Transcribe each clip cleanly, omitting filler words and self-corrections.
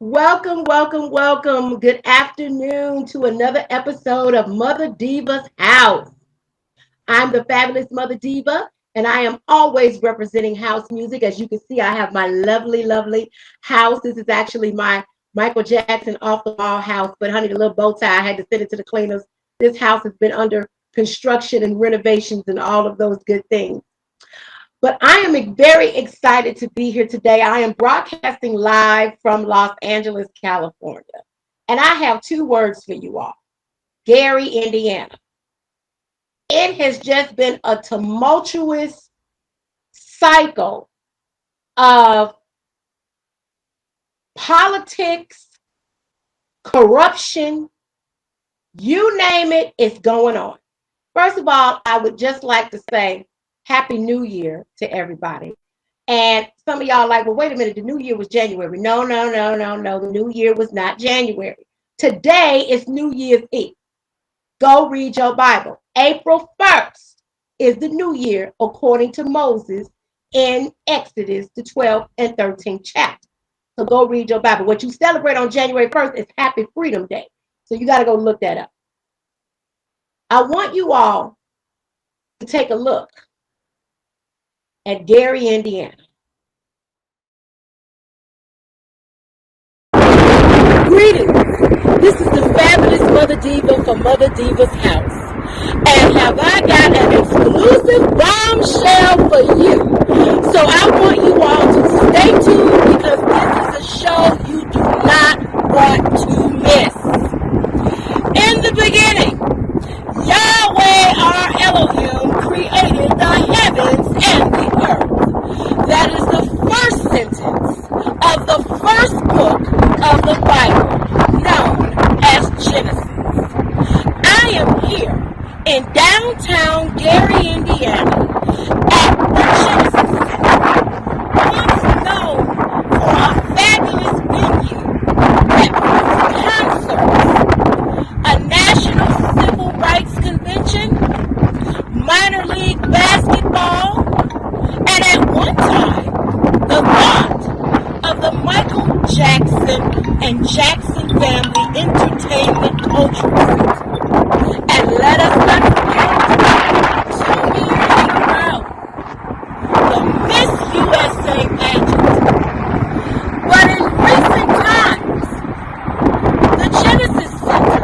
Welcome, welcome, welcome. Good afternoon to another episode of Mother Diva's House. I'm the fabulous Mother Diva, and I am always representing house music. As you can see, I have my lovely, lovely house. This is actually my Michael Jackson off the wall house, but honey, the little bow tie, I had to send it to the cleaners. This house has been under construction and renovations and all of those good things. But I am very excited to be here today. I am broadcasting live from Los Angeles, California. And I have two words for you all: Gary, Indiana. It has just been a tumultuous cycle of politics, corruption, you name it, it's going on. First of all, I would just like to say Happy New Year to everybody. And some of y'all are like, well, wait a minute, the new year was January. No. The new year was not January. Today is New Year's Eve. Go read your Bible. April 1st is the new year, according to Moses in Exodus, the 12th and 13th chapter. So go read your Bible. What you celebrate on January 1st is Happy Freedom Day. So you got to go look that up. I want you all to take a look at Gary, Indiana. Greetings. This is the fabulous Mother Diva from Mother Diva's House. And have I got an exclusive bombshell for you? So I want you all to stay tuned because this is a show you do not want to miss. In the beginning, Yahweh our Elohim created the heavens and the earth. That is the first sentence of the first book of the Bible, known as Genesis. I am here in downtown Gary, Indiana, at the Genesis Center, once known for a fabulous venue that puts concerts, a national civil rights convention, minor league basketball, and at one time, the thought of the Michael Jackson and Jackson Family Entertainment Cultural Center. And let us not forget 2 years in a row, the Miss USA pageant. But in recent times, the Genesis Center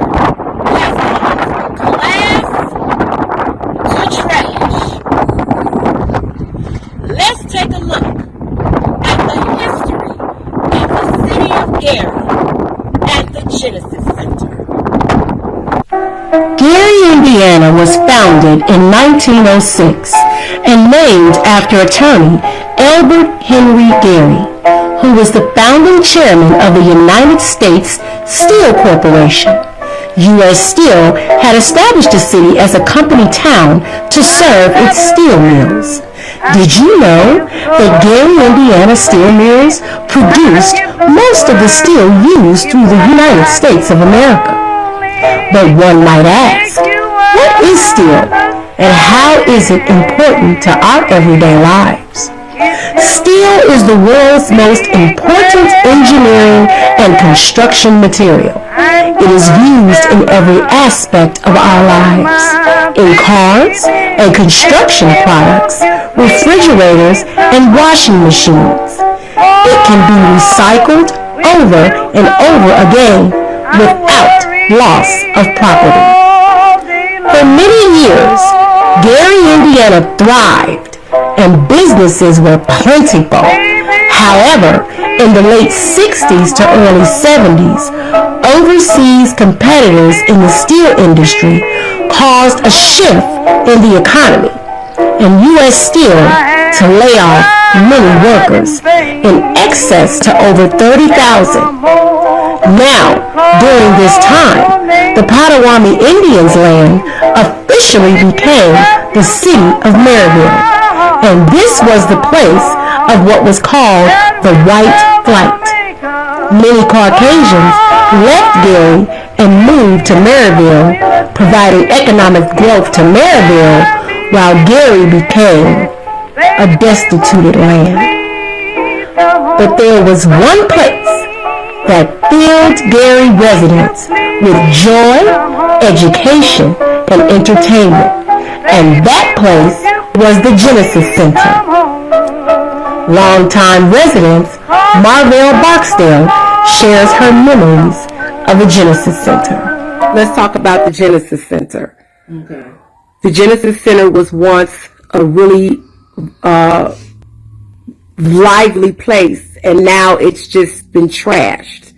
has gone from class to trash. Let's take a look at the history of the city of Gary and the Genesis Center. Gary, Indiana was founded in 1906 and named after attorney Albert Henry Gary, who was the founding chairman of the United States Steel Corporation. U.S. Steel had established the city as a company town to serve its steel mills. Did you know that Gary, Indiana steel mills produced most of the steel used through the United States of America? But one might ask, what is steel and how is it important to our everyday lives? Steel is the world's most important engineering and construction material. It is used in every aspect of our lives, in cars and construction products, refrigerators and washing machines. It can be recycled over and over again without loss of property. For many years, Gary, Indiana thrived and businesses were plentiful. However, in the late 60s to early 70s, overseas competitors in the steel industry caused a shift in the economy and U.S. Steel to lay off many workers, in excess to over 30,000. Now, during this time, the Potawatomi Indians' land officially became the city of Maryville, and this was the place of what was called the White Flight. Many Caucasians left Gary and moved to Maryville, providing economic growth to Maryville, while Gary became a destituted land. But there was one place that filled Gary residents with joy, education, and entertainment. And that place was the Genesis Center. Longtime residents Marvell Boxdale shares her memories of the Genesis Center. Let's talk about the Genesis Center. Okay. The Genesis Center was once a really lively place, and now it's just been trashed.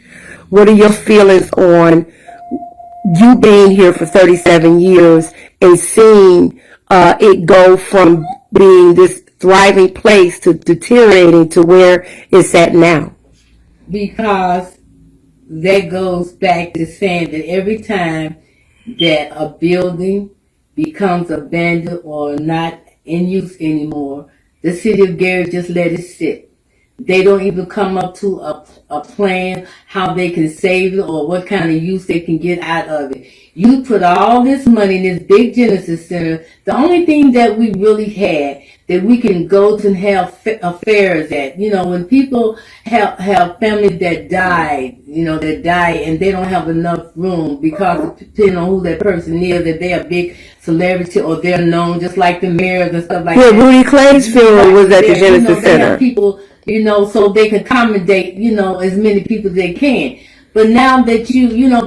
What are your feelings on you being here for 37 years and seeing it go from being this thriving place to deteriorating to where it's at now? Because that goes back to saying that every time that a building becomes abandoned or not in use anymore, the city of Gary just let it sit. They don't even come up to a plan how they can save it or what kind of use they can get out of it. You put all this money in this big Genesis Center. The only thing that we really had that we can go to and have affairs at, when people have families that died, and they don't have enough room because depending on who that person is, that they're a big celebrity or they're known just like the mayors and stuff like that. Rudy Clay's funeral was at the Genesis Center. People, so they can accommodate, as many people as they can. But now that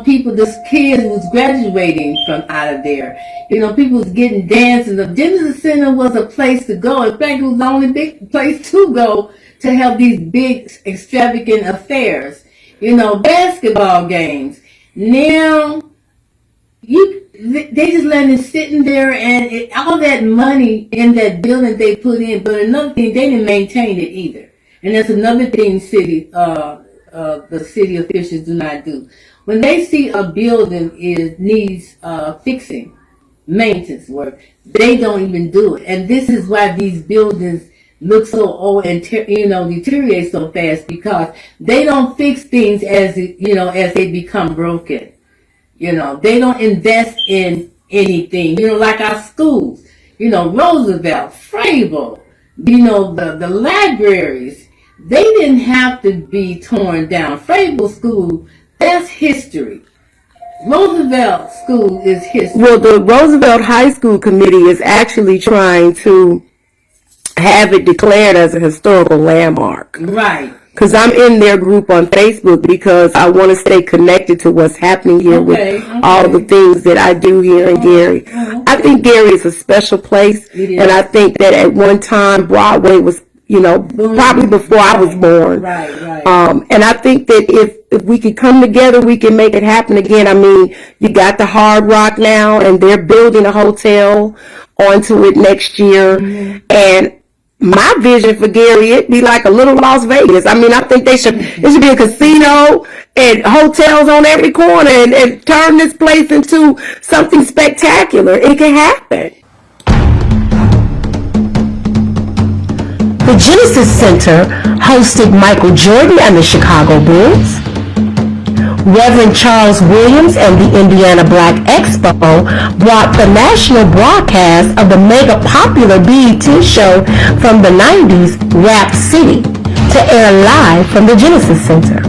people, this kids was graduating from out of there. People was getting dances. The Genesis Center was a place to go. In fact, it was the only big place to go to have these big, extravagant affairs. Basketball games. Now, they just letting it sitting there, and all that money in that building they put in. But another thing, they didn't maintain it either. And that's another thing the city officials do not do. When they see a building needs fixing, maintenance work, they don't even do it. And this is why these buildings look so old and deteriorate so fast, because they don't fix things as they become broken. They don't invest in anything. Like our schools. Roosevelt, Frable, the libraries. They didn't have to be torn down. Frable School, that's history. Roosevelt School is history. Well, the Roosevelt High School Committee is actually trying to have it declared as a historical landmark. Right. Because I'm in their group on Facebook because I want to stay connected to what's happening here with all the things that I do here in Gary. I think Gary is a special place, and I think that at one time Broadway was probably before I was born. Right. And I think that if we can come together, we can make it happen again. I mean, you got the Hard Rock now, and they're building a hotel onto it next year. Mm-hmm. And my vision for Gary, it'd be like a little Las Vegas. I mean, I think it should be a casino and hotels on every corner and turn this place into something spectacular. It can happen. The Genesis Center hosted Michael Jordan and the Chicago Bulls. Reverend Charles Williams and the Indiana Black Expo brought the national broadcast of the mega popular BET show from the 90s, Rap City, to air live from the Genesis Center.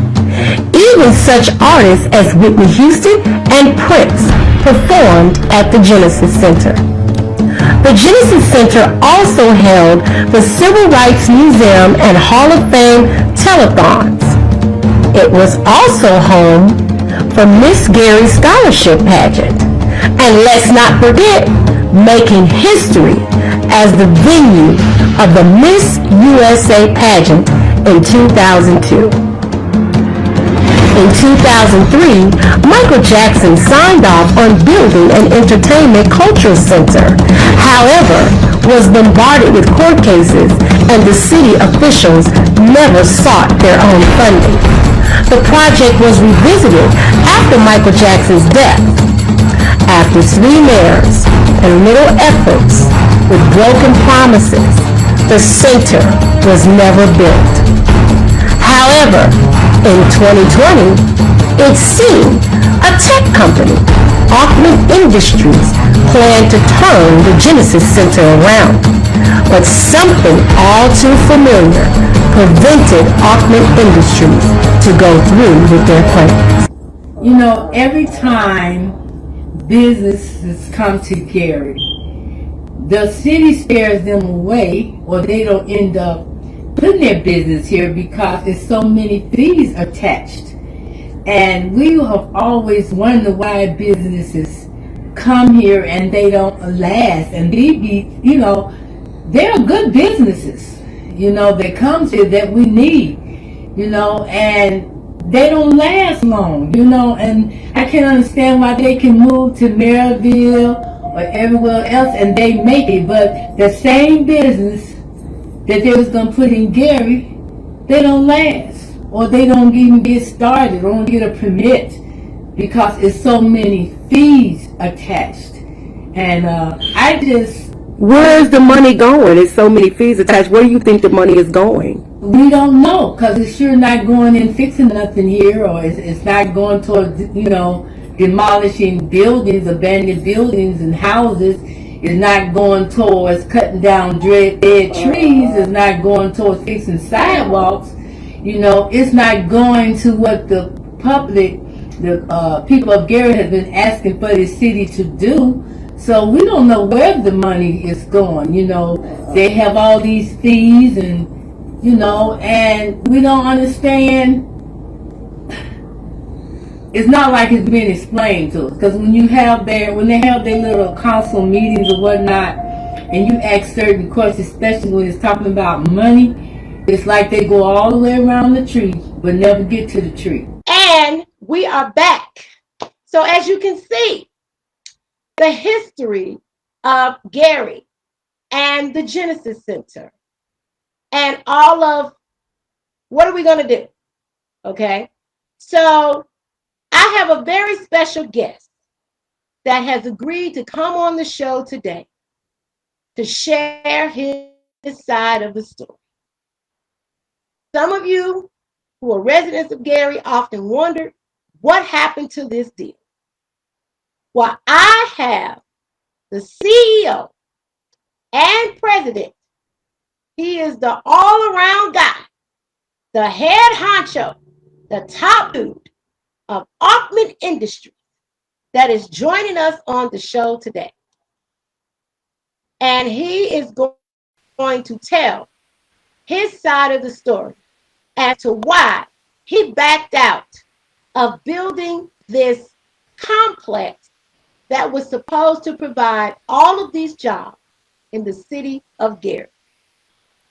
Even such artists as Whitney Houston and Prince performed at the Genesis Center. The Genesis Center also held the Civil Rights Museum and Hall of Fame telethons. It was also home for Miss Gary Scholarship Pageant. And let's not forget making history as the venue of the Miss USA pageant in 2002. In 2003, Michael Jackson signed off on building an entertainment cultural center, however, was bombarded with court cases and the city officials never sought their own funding. The project was revisited after Michael Jackson's death. After 3 mayors and little efforts with broken promises, the center was never built. However, in 2020, it seemed a tech company, Akyumen Industries, planned to turn the Genesis Center around. But something all too familiar prevented Akyumen Industries to go through with their plans. You know, every time businesses come to Gary, the city scares them away, or they don't end up putting their business here because there's so many fees attached. And we have always wondered why businesses come here and they don't last. And they be, you know, they're good businesses, you know, that comes here that we need, you know, and they don't last long, you know, and I can't understand why they can move to Maryville or everywhere else and they make it, but the same business that they was gonna put in Gary, they don't last, or they don't even get started, or don't get a permit because it's so many fees attached. And I just Where's the money going? There's so many fees attached. Where do you think the money is going? we don't know because it's sure not going in fixing nothing here, or it's not going towards, you know, demolishing buildings, abandoned buildings and houses. It's not going towards cutting down dead trees. It's not going towards fixing sidewalks. You know, it's not going to what the public, the people of Gary have been asking for the city to do. So we don't know where the money is going. You know, they have all these fees and, you know, and we don't understand. It's not like it's being explained to us, because when they have their little council meetings or whatnot, and you ask certain questions, especially when it's talking about money, it's like they go all the way around the tree but never get to the tree. And we are back. So as you can see, the history of Gary and the Genesis Center and all of what are we going to do? Okay. So I have a very special guest that has agreed to come on the show today to share his side of the story. Some of you who are residents of Gary often wondered what happened to this deal. Well, I have the CEO and president. He is the all-around guy, the head honcho, the top dude of Akyumen Industries that is joining us on the show today. And he is going to tell his side of the story as to why he backed out of building this complex that was supposed to provide all of these jobs in the city of Gary.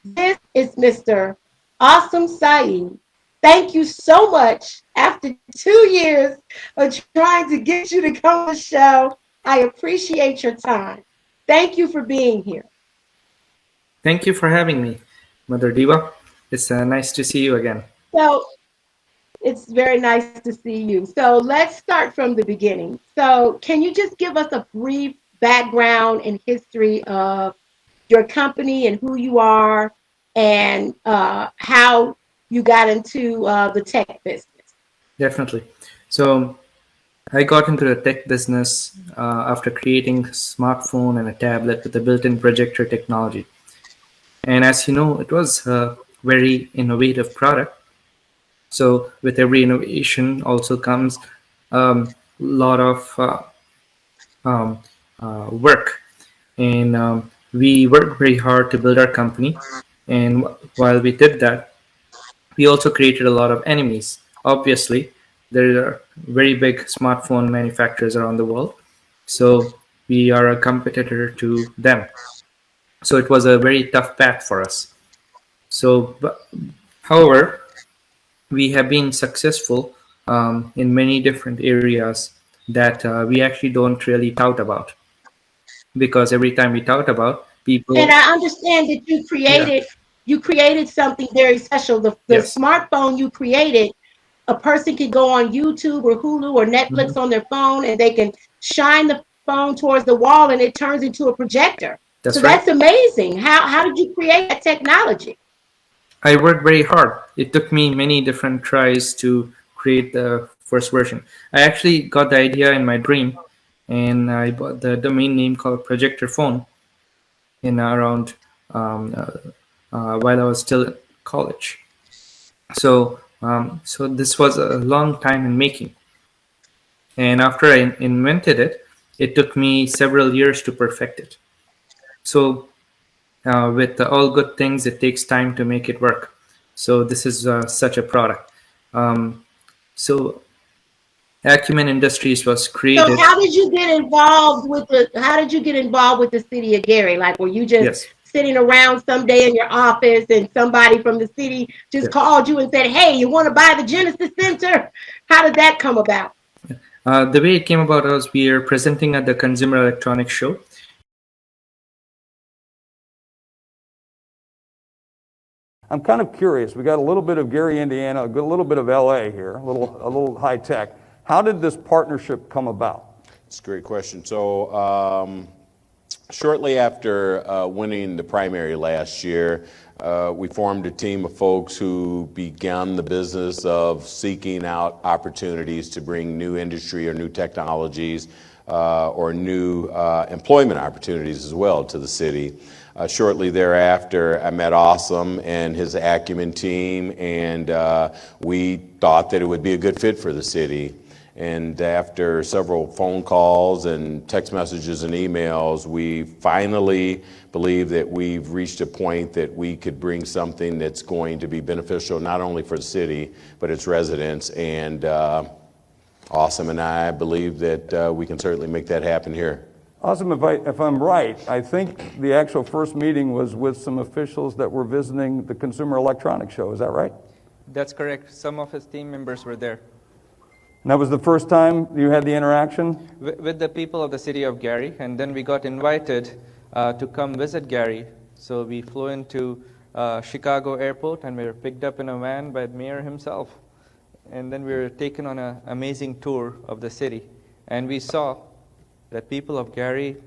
This is Mr. Aasim Saied. Thank you so much. After 2 years of trying to get you to come on the show, I appreciate your time. Thank you for being here. Thank you for having me, Mother Diva. It's nice to see you again. So it's very nice to see you. So let's start from the beginning. So can you just give us a brief background and history of your company and who you are and how you got into the tech business? Definitely. So I got into the tech business after creating a smartphone and a tablet with a built-in projector technology. And as you know, it was a very innovative product. So with every innovation also comes a lot of work. And we worked very hard to build our company. And while we did that, we also created a lot of enemies. Obviously, there are very big smartphone manufacturers around the world. So we are a competitor to them. So it was a very tough path for us. However, we have been successful in many different areas that we actually don't really tout about. Because every time we tout about, people... And I understand that you created something very special. The Yes. smartphone you created, a person can go on YouTube or Hulu or Netflix on their phone and they can shine the phone towards the wall and it turns into a projector. That's so right. That's amazing. How did you create that technology? I worked very hard. It took me many different tries to create the first version. I actually got the idea in my dream, and I bought the domain name called Projector Phone in around um, while I was still in college. So this was a long time in making. And after I invented it, it took me several years to perfect it. So with all good things, it takes time to make it work. So this is such a product. Um, so Acumen Industries was So created. how did you get involved with the city of Gary? Like, were you just Yes. sitting around someday in your office and somebody from the city just Yes. called you and said, "Hey, you want to buy the Genesis Center?" How did that come about? The way it came about was we are presenting at the Consumer Electronics Show. I'm kind of curious. We got a little bit of Gary, Indiana, a little bit of LA here, a little high tech. How did this partnership come about? It's a great question. So shortly after winning the primary last year, we formed a team of folks who began the business of seeking out opportunities to bring new industry or new technologies or new employment opportunities as well to the city. Shortly thereafter, I met Aasim and his Acumen team, and we thought that it would be a good fit for the city. And after several phone calls and text messages and emails, we finally believe that we've reached a point that we could bring something that's going to be beneficial not only for the city, but its residents. And Aasim and I believe that we can certainly make that happen here. Aasim, if I'm right, I think the actual first meeting was with some officials that were visiting the Consumer Electronics Show. Is that right? That's correct. Some of his team members were there. And that was the first time you had the interaction? With the people of the city of Gary, and then we got invited to come visit Gary. So we flew into Chicago airport and we were picked up in a van by the mayor himself. And then we were taken on an amazing tour of the city. And we saw that people of Gary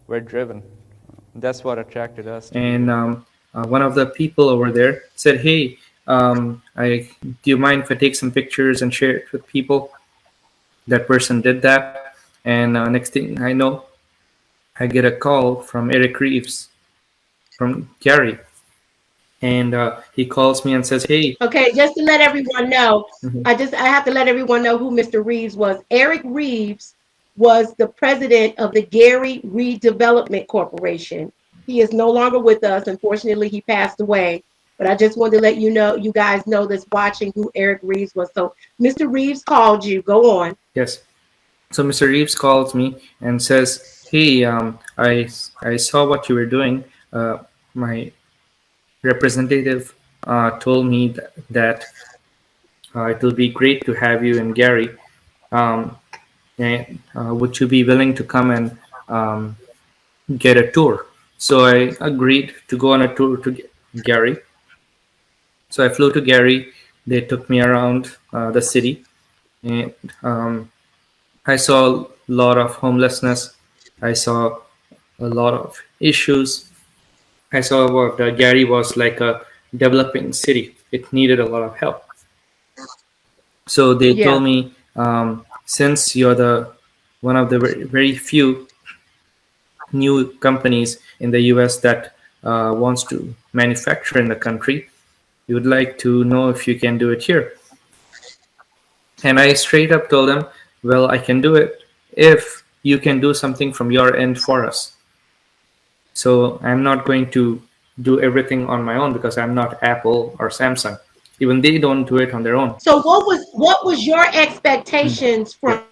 were driven. That's what attracted us. And one of the people over there said, "Hey, do you mind if I take some pictures and share it with people?" That person did that, and next thing I know, I get a call from Eric Reeves from Gary, and he calls me and says, "Hey." Okay, just to let everyone know, Mhm. I have to let everyone know who Mr. Reeves was. Eric Reeves was the president of the Gary Redevelopment Corporation. He is no longer with us. Unfortunately, he passed away. But I just wanted to let you guys know that's watching, who Eric Reeves was. So Mr. Reeves called you. Go on. Yes. So Mr. Reeves calls me and says, "Hey, I saw what you were doing. My representative told me that it will be great to have you in Gary. And would you be willing to come and get a tour?" So I agreed to go on a tour to Gary. So I flew to Gary. They took me around the city, and I saw a lot of homelessness. I saw a lot of issues. I saw what Gary was like a developing city. It needed a lot of help. So they told Yeah. me, since you're the one of the very few new companies in the U.S. that wants to manufacture in the country, we would like to know if you can do it here. And I straight up told them, well, I can do it if you can do something from your end for us. So I'm not going to do everything on my own because I'm not Apple or Samsung. Even they don't do it on their own. So what was your expectations from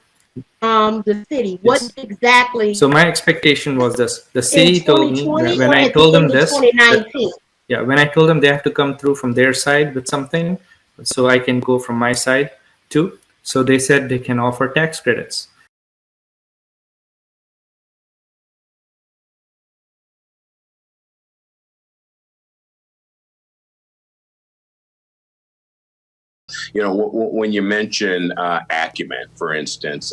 the city? What Yes. exactly So my expectation was this. The in city told me 2020 when or I at told the them end of this, 2019? yeah, when I told them they have to come through from their side with something, so I can go from my side too. So they said they can offer tax credits. You know, when you mention Acumen, for instance,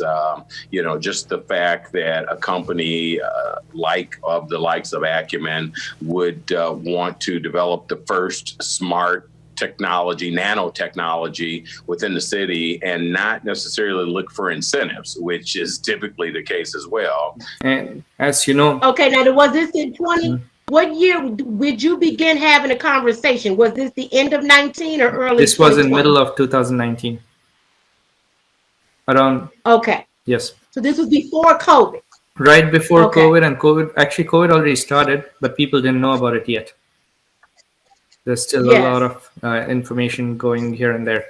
you know, just the fact that a company of the likes of Acumen would want to develop the first smart technology, nanotechnology within the city and not necessarily look for incentives, which is typically the case as well. And as you know, Okay, now was this in What year did you begin having a conversation? Was this the end of 19 or early This was in 2020? middle of 2019. Around, Okay. yes. So this was before COVID. Right before Okay. COVID, and COVID already started, but people didn't know about it yet. There's still a lot Yes. of information going here and there.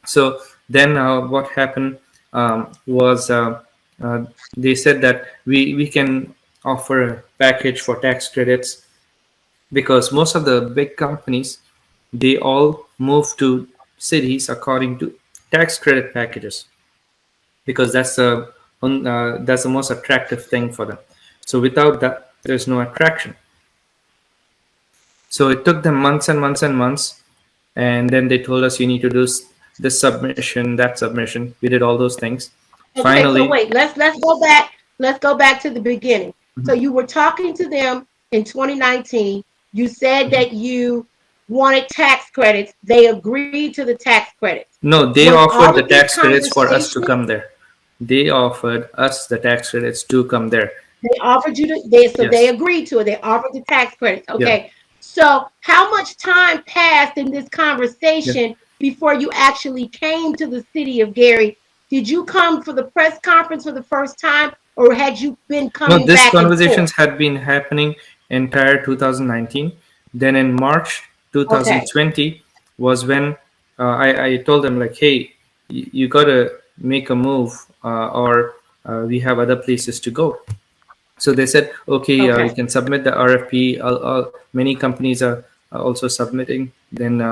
So then what happened was they said that we can offer a package for tax credits, because most of the big companies, they all move to cities according to tax credit packages, because that's the most attractive thing for them. So without that, there's no attraction. So it took them months and months and months, and then they told us, you need to do this submission, that submission. We did all those things. Okay, Finally, so wait, let's go back. Let's go back to the beginning. So you were talking to them in 2019. You said that you wanted tax credits. They agreed to the tax credits. no, they Was all offered the of this tax credits for us to conversation- come there. They offered us the tax credits to come there. They offered you to, Yes. they agreed to it. They offered the tax credits. Okay. So how much time passed in this conversation before you actually came to the city of Gary? Did you come for the press conference for the first time, or had you been coming No, this back conversations and forth? had been happening entire 2019. Then in March 2020 was when I told them, like, hey, you got to make a move, or we have other places to go. So they said, okay, you can submit the RFP. Many companies are also submitting. Then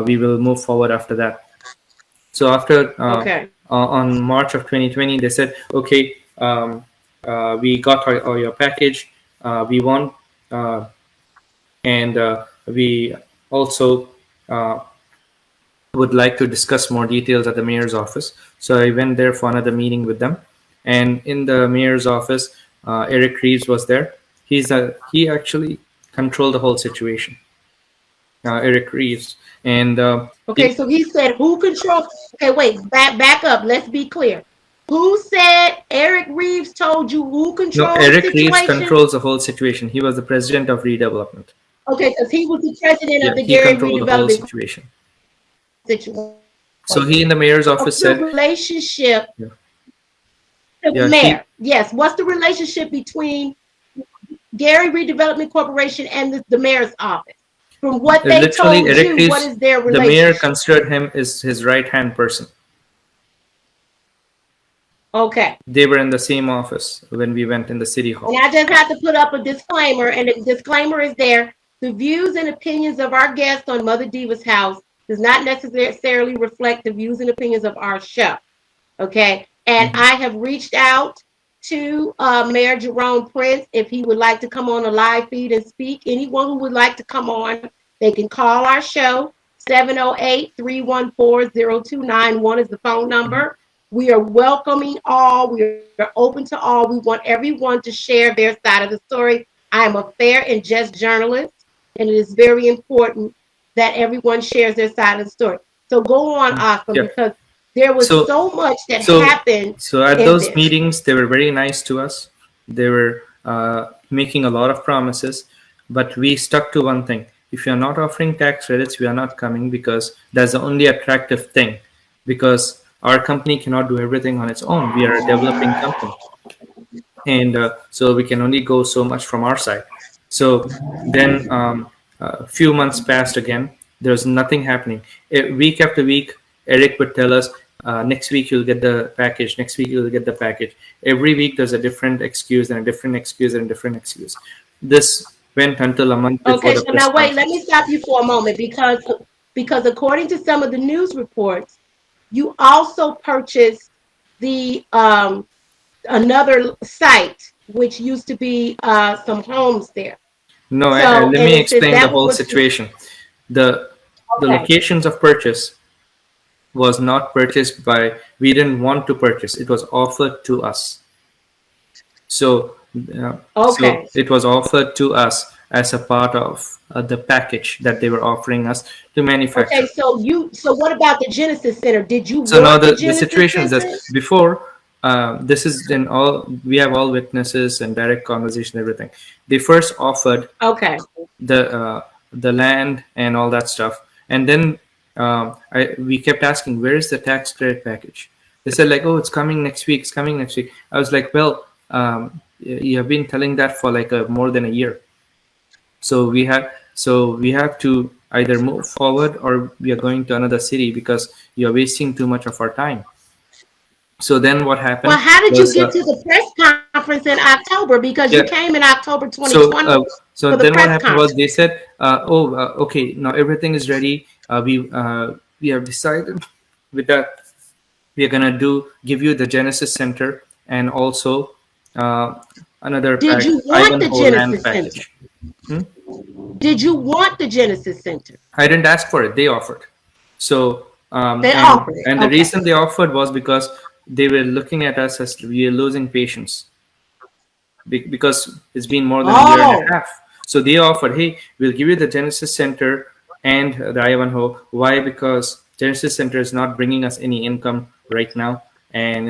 we will move forward after that. So after on March of 2020, they said, okay, we got your package. We won, and we also would like to discuss more details at the mayor's office. So I went there for another meeting with them, and in the mayor's office, Eric Reeves was there. He actually controlled the whole situation. Eric Reeves, and so he said, who controls? Okay, wait, back up. Let's be clear. Who said Eric Reeves told you who controls the Eric situation? Reeves controls the whole situation. He was the president of redevelopment. Okay, because he was the president of the he Gary controlled the whole redevelopment situation. situation. So he in the mayor's office said, the relationship Yeah. the Yeah, mayor. Yes. What's the relationship between Gary Redevelopment Corporation and the mayor's office? From what they literally, told Eric you, Reeves, what is their the relationship? mayor considered him as his right-hand person. Okay. They were in the same office when we went in the city hall. And I just have to put up a disclaimer, and the disclaimer is there. The views and opinions of our guests on Mother Diva's House does not necessarily reflect the views and opinions of our show. Okay. And I have reached out to Mayor Jerome Prince if he would like to come on a live feed and speak. Anyone who would like to come on, they can call our show. 708-314-0291 is the phone number. We are welcoming all. We are open to all. We want everyone to share their side of the story. I am a fair and just journalist, and it is very important that everyone shares their side of the story. So go on, Aasim, because there was so much that happened. So at those meetings, they were very nice to us. They were making a lot of promises, but we stuck to one thing. If you're not offering tax credits, we are not coming, because that's the only attractive thing. Because our company cannot do everything on its own. We are a developing company. And so we can only go so much from our side. So then a few months passed again. There's nothing happening. Week after week, Eric would tell us, next week you'll get the package. Next week you'll get the package. Every week there's a different excuse and a different excuse and a different excuse. This went until a month before the so now wait, let me stop you for a moment, because according to some of the news reports, you also purchased the another site, which used to be some homes there. No, let me explain the whole situation. The locations of purchase was not purchased by, we didn't want to purchase. It was offered to us. So, so it was offered to us as a part of the package that they were offering us to manufacture. Okay, so what about the Genesis Center? Did you? So now the situation is that before this is in all, we have all witnesses and direct conversation, everything. They first offered Okay. the land and all that stuff, and then we kept asking, where is the tax credit package? They said like, oh, it's coming next week, it's coming next week. I was like, well, you have been telling that for like more than a year. So we have to either move forward or we are going to another city because you're wasting too much of our time. So then what happened? Well, how did you get to the press conference in October? Because you came in October 2020 So for the then what press happened was conference. they said, okay, now everything is ready. We have decided with that we are gonna give you the Genesis Center and also another Did pack, you want the Ivanhoe land Genesis Center? package. Did you want the Genesis Center? I didn't ask for it; they offered. So They offered it. and the Okay. reason they offered was because they were looking at us as we are losing patience because it's been more than a year and Oh, a half. So they offered, hey, we'll give you the Genesis Center and the Ivanhoe. Why? Because Genesis Center is not bringing us any income right now, and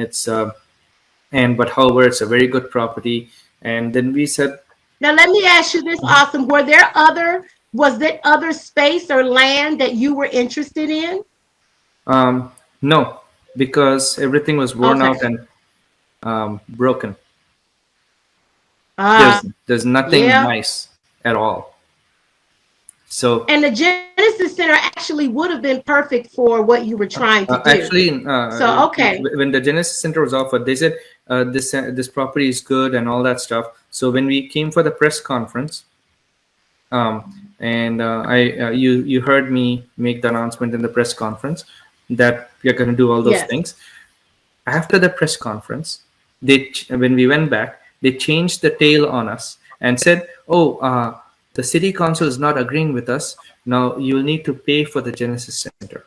but however, it's a very good property. And then we said, now let me ask you this, Aasim. Was there other space or land that you were interested in? no, because everything was worn Okay. out and broken. Uh, There's nothing yeah. nice at all. So And the Genesis Center actually would have been perfect for what you were trying to do. actually, So, okay. when the Genesis Center was offered, they said this property is good and all that stuff. So when we came for the press conference, and you heard me make the announcement in the press conference that we are going to do all those Yes. things. After the press conference, when we went back, they changed the tail on us and said, "Oh, the city council is not agreeing with us. Now you'll need to pay for the Genesis Center."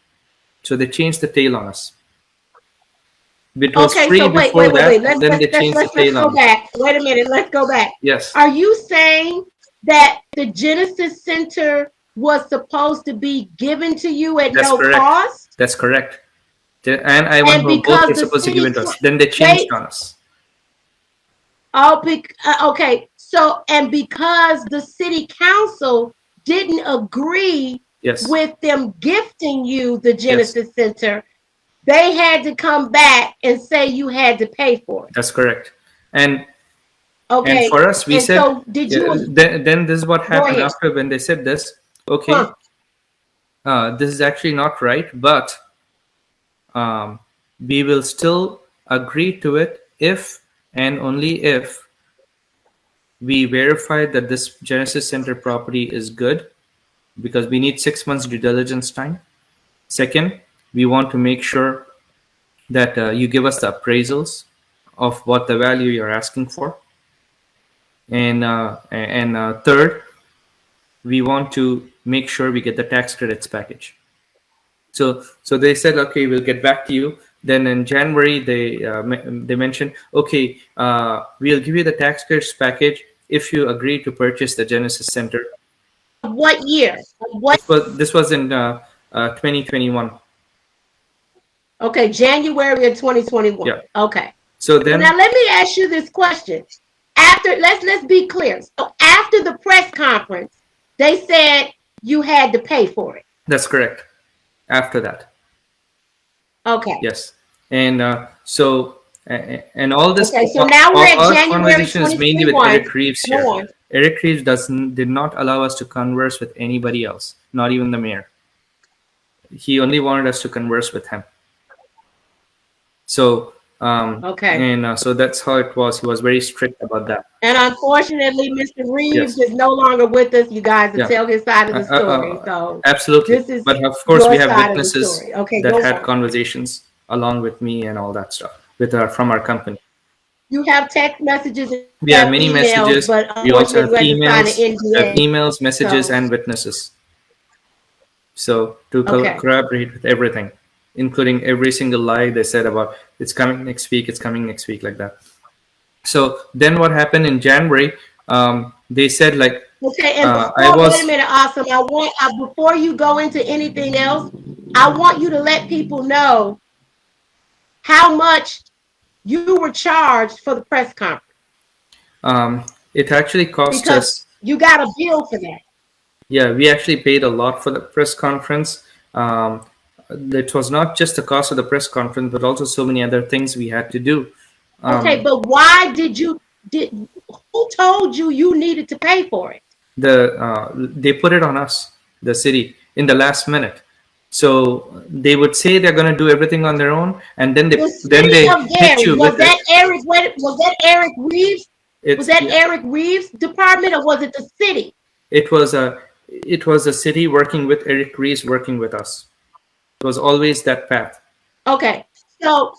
So they changed the tail on us. It was Okay, free so wait. before that, Let's then they changed the tail go on us. back. Wait a minute. Let's go back. Yes, Are you saying that the Genesis Center was supposed to be given to you at that's no correct. cost? That's correct. And Ivanhoe both because were the supposed to give city it to us. Then they changed they on us. okay. So and because the city council didn't agree Yes, with them gifting you the yes, Genesis Center, they had to come back and say you had to pay for it. that's correct. And Okay. for us, we And said, so did you then this is what go happened ahead? after when they said this. Okay, Huh. this is actually not right, but we will still agree to it if and only if we verify that this Genesis Center property is good, because we need 6 months due diligence time. Second, we want to make sure that you give us the appraisals of what the value you're asking for. And third, we want to make sure we get the tax credits package. So they said, okay, we'll get back to you. Then in January, they mentioned, okay, we'll give you the tax credits package if you agree to purchase the Genesis Center. What year? What? This was in 2021. Okay, January of 2021. Yeah. Okay. So then, now let me ask you this question. After let's be clear. So after the press conference, they said you had to pay for it. that's correct. After that, Okay. yes. And so and all this. Okay, so now we're at our January conversation is mainly with 2021. Eric Reeves here. Go on. Eric Reeves did not allow us to converse with anybody else, not even the mayor. He only wanted us to converse with him. So Okay. and so that's how it was. He was very strict about that. And unfortunately, Mr. Reeves Yes. is no longer with us. You guys to Yeah. tell his side of the story. So Absolutely. this is But of course, your we have side of the witnesses story. Okay, that go had on. conversations along with me and all that stuff from our company. You have text messages, and We have many emails, messages. but We also have unfortunately, you had to sign an emails. We have NDA. emails, messages, So- and witnesses. So to Okay. corroborate with everything, including every single lie they said about it's coming next week, it's coming next week, like that. So then what happened in January? They said like, Okay, and wait a minute, Aasim. I want before you go into anything else, I want you to let people know how much you were charged for the press conference? It actually cost Because us. you got a bill for that. Yeah, we actually paid a lot for the press conference. It was not just the cost of the press conference, but also so many other things we had to do. Okay, but why who told you you needed to pay for it? They put it on us, the city, in the last minute. So they would say they're going to do everything on their own, and then The city of hit Gary, you was with that it. Eric Reeves? Was It's that yeah, Eric Reeves' department, or was it the city? it was a city working with Eric Rees working with us. It was always that path. Okay, so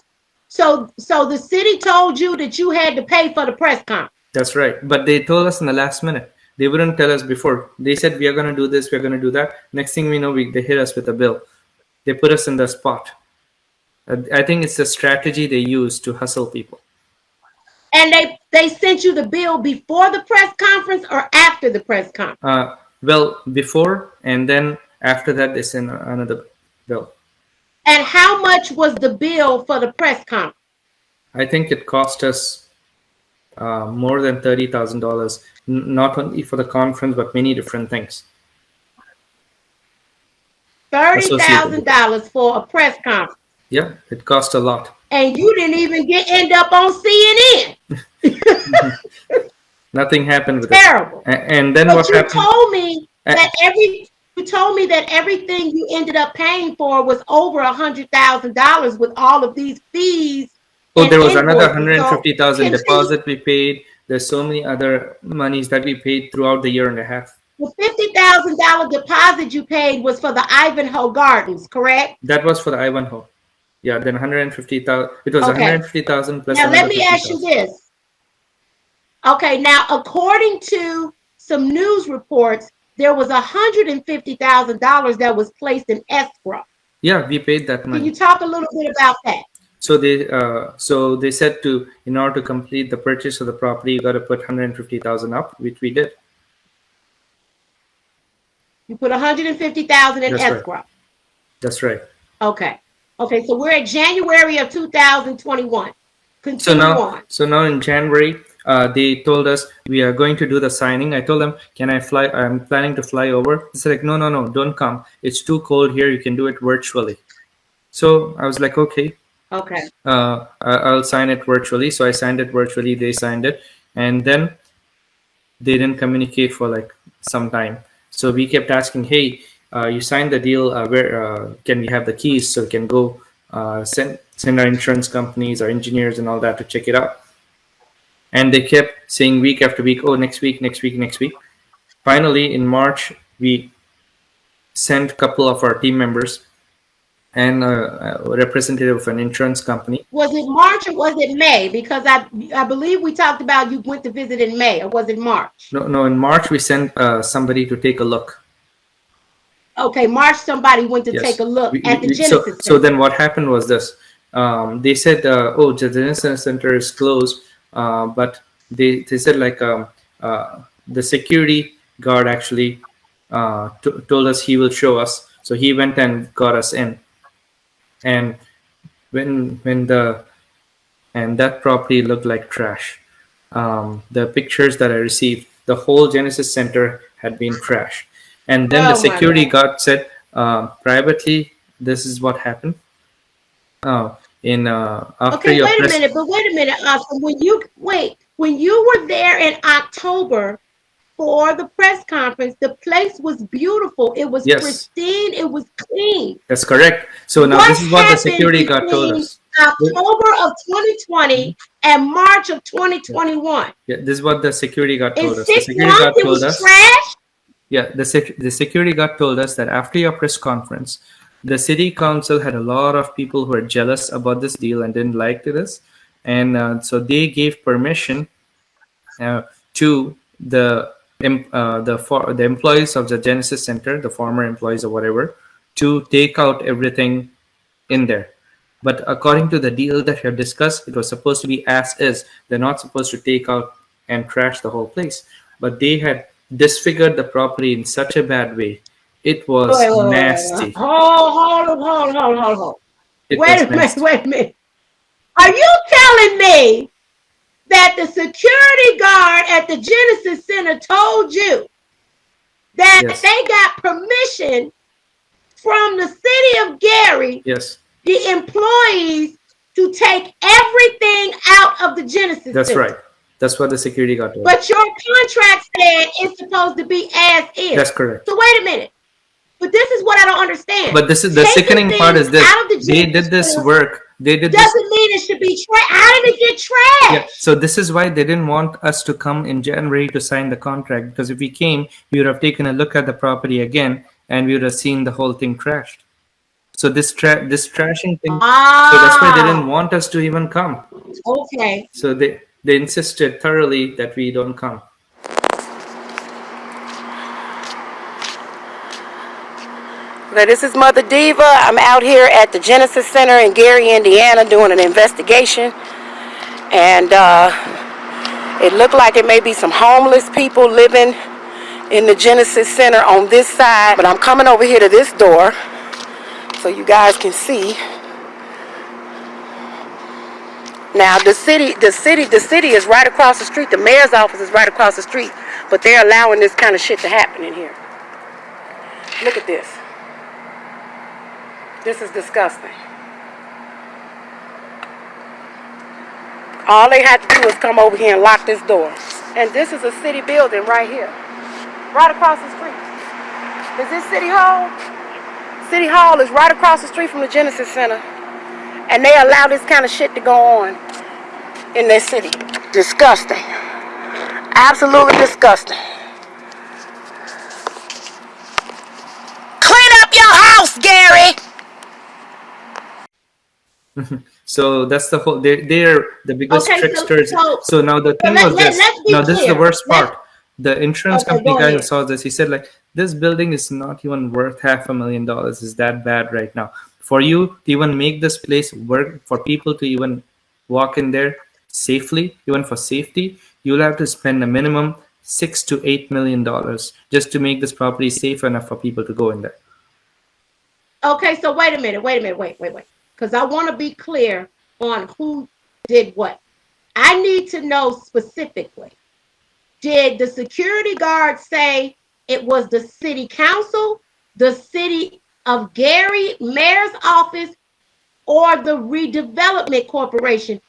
the city told you that you had to pay for the press conference. That's right. But they told us in the last minute. They wouldn't tell us before. They said, we are going to do this, we're going to do that. Next thing we know, they hit us with a bill. They put us in the spot. I think it's a strategy they use to hustle people. And they sent you the bill before the press conference or after the press conference? Well, before, and then after that, they sent another bill. And how much was the bill for the press conference? I think it cost us more than $30,000, not only for the conference, but many different things. $30,000 for a press conference. Yeah, it cost a lot. And you didn't even end up on CNN. Nothing happened with Terrible. it. And then but what happened? You told me that everything you ended up paying for was over $100,000 with all of these fees. Oh, there was another $150,000 deposit we paid. There's so many other monies that we paid throughout the year and a half. The $50,000 deposit you paid was for the Ivanhoe Gardens, correct? That was for the Ivanhoe. Yeah, then 150,000. It was 150,000 plus. Now let me ask you this. Okay, now according to some news reports, there was $150,000 that was placed in escrow. Yeah, we paid that money. Can you talk a little bit about that? So they said in order to complete the purchase of the property, you got to put 150,000 up, which we did. You put 150,000 in escrow. Right. That's right. Okay. Okay, so we're at January of 2021. Continue on. So now in January, they told us we are going to do the signing. I told them, can I fly? I'm planning to fly over. They said, like, no, don't come. It's too cold here. You can do it virtually. So I was like, okay. Okay. I'll sign it virtually. So I signed it virtually. They signed it. And then they didn't communicate for like some time. So we kept asking, hey, you signed the deal. Where can we have the keys so we can go send our insurance companies, our engineers, and all that to check it out? And they kept saying week after week, oh, next week. Finally, in March, we sent a couple of our team members and a representative of an insurance company. Was it March or was it May? Because I believe we talked about you went to visit in May, or was it March? No, in March we sent somebody to take a look. Okay, March somebody went to take a look at the Genesis Center. So then what happened was this. They said, oh, the Genesis Center is closed, but they said like the security guard actually told us he will show us. So he went and got us in. And when that property looked like trash. The pictures that I received, the whole Genesis Center had been trashed. And then the security guard said, privately, this is what happened. After wait a minute, Aasim. When you were there in October for the press conference, the place was beautiful. It was pristine. It was clean. That's correct. So now this is what the security guard told us. October of 2020 and March of 2021. Yeah, this is what the security guard told us. In 6 months, it was trash? Yeah, the security guard told us that after your press conference, the city council had a lot of people who were jealous about this deal and didn't like this. And so they gave permission to the employees of the Genesis Center, the former employees or whatever, to take out everything in there. But according to the deal that we have discussed, it was supposed to be as is. They're not supposed to take out and trash the whole place. But they had disfigured the property in such a bad way. It was nasty. Hold. Wait a minute. Are you telling me that the security guard at the Genesis Center told you that Yes. they got permission from the city of Gary, Yes. the employees, to take everything out of the Genesis That's Center? right. That's what the security guard told. But your contract said it's supposed to be as is. That's correct. So wait a minute. But this is what I don't understand. But this is the Taking sickening part things is this. out of the They Genesis did this Center work. They did this. doesn't mean it should be trashed. How did it get trashed? Yeah. So this is why they didn't want us to come in January to sign the contract, because if we came, we would have taken a look at the property again and we would have seen the whole thing trashed. So this trashing thing. So that's why they didn't want us to even come. Okay. So they insisted thoroughly that we don't come. Okay, this is Mother Diva. I'm out here at the Genesis Center in Gary, Indiana, doing an investigation. And it looked like it may be some homeless people living in the Genesis Center on this side. But I'm coming over here to this door so you guys can see. Now the city is right across the street. The mayor's office is right across the street. But they're allowing this kind of shit to happen in here. Look at this. This is disgusting. All they had to do is come over here and lock this door. And this is a city building right here. Right across the street. Is this City Hall? City Hall is right across the street from the Genesis Center. And they allow this kind of shit to go on in their city. Disgusting. Absolutely disgusting. Clean up your house, Gary! So that's the whole. They're the biggest Okay, tricksters. so So now the thing was this. let's be Now this is the clear. worst part. The insurance Okay, company go guy who ahead. saw this, he said like, this building is not even worth $500,000. Is that bad right now? For you to even make this place work, for people to even walk in there safely, even for safety, you'll have to spend a minimum $6 to $8 million just to make this property safe enough for people to go in there. Okay, so wait a minute. Because I want to be clear on who did what. I need to know specifically. Did the security guard say it was the city council, the city of Gary mayor's office, or the redevelopment corporation?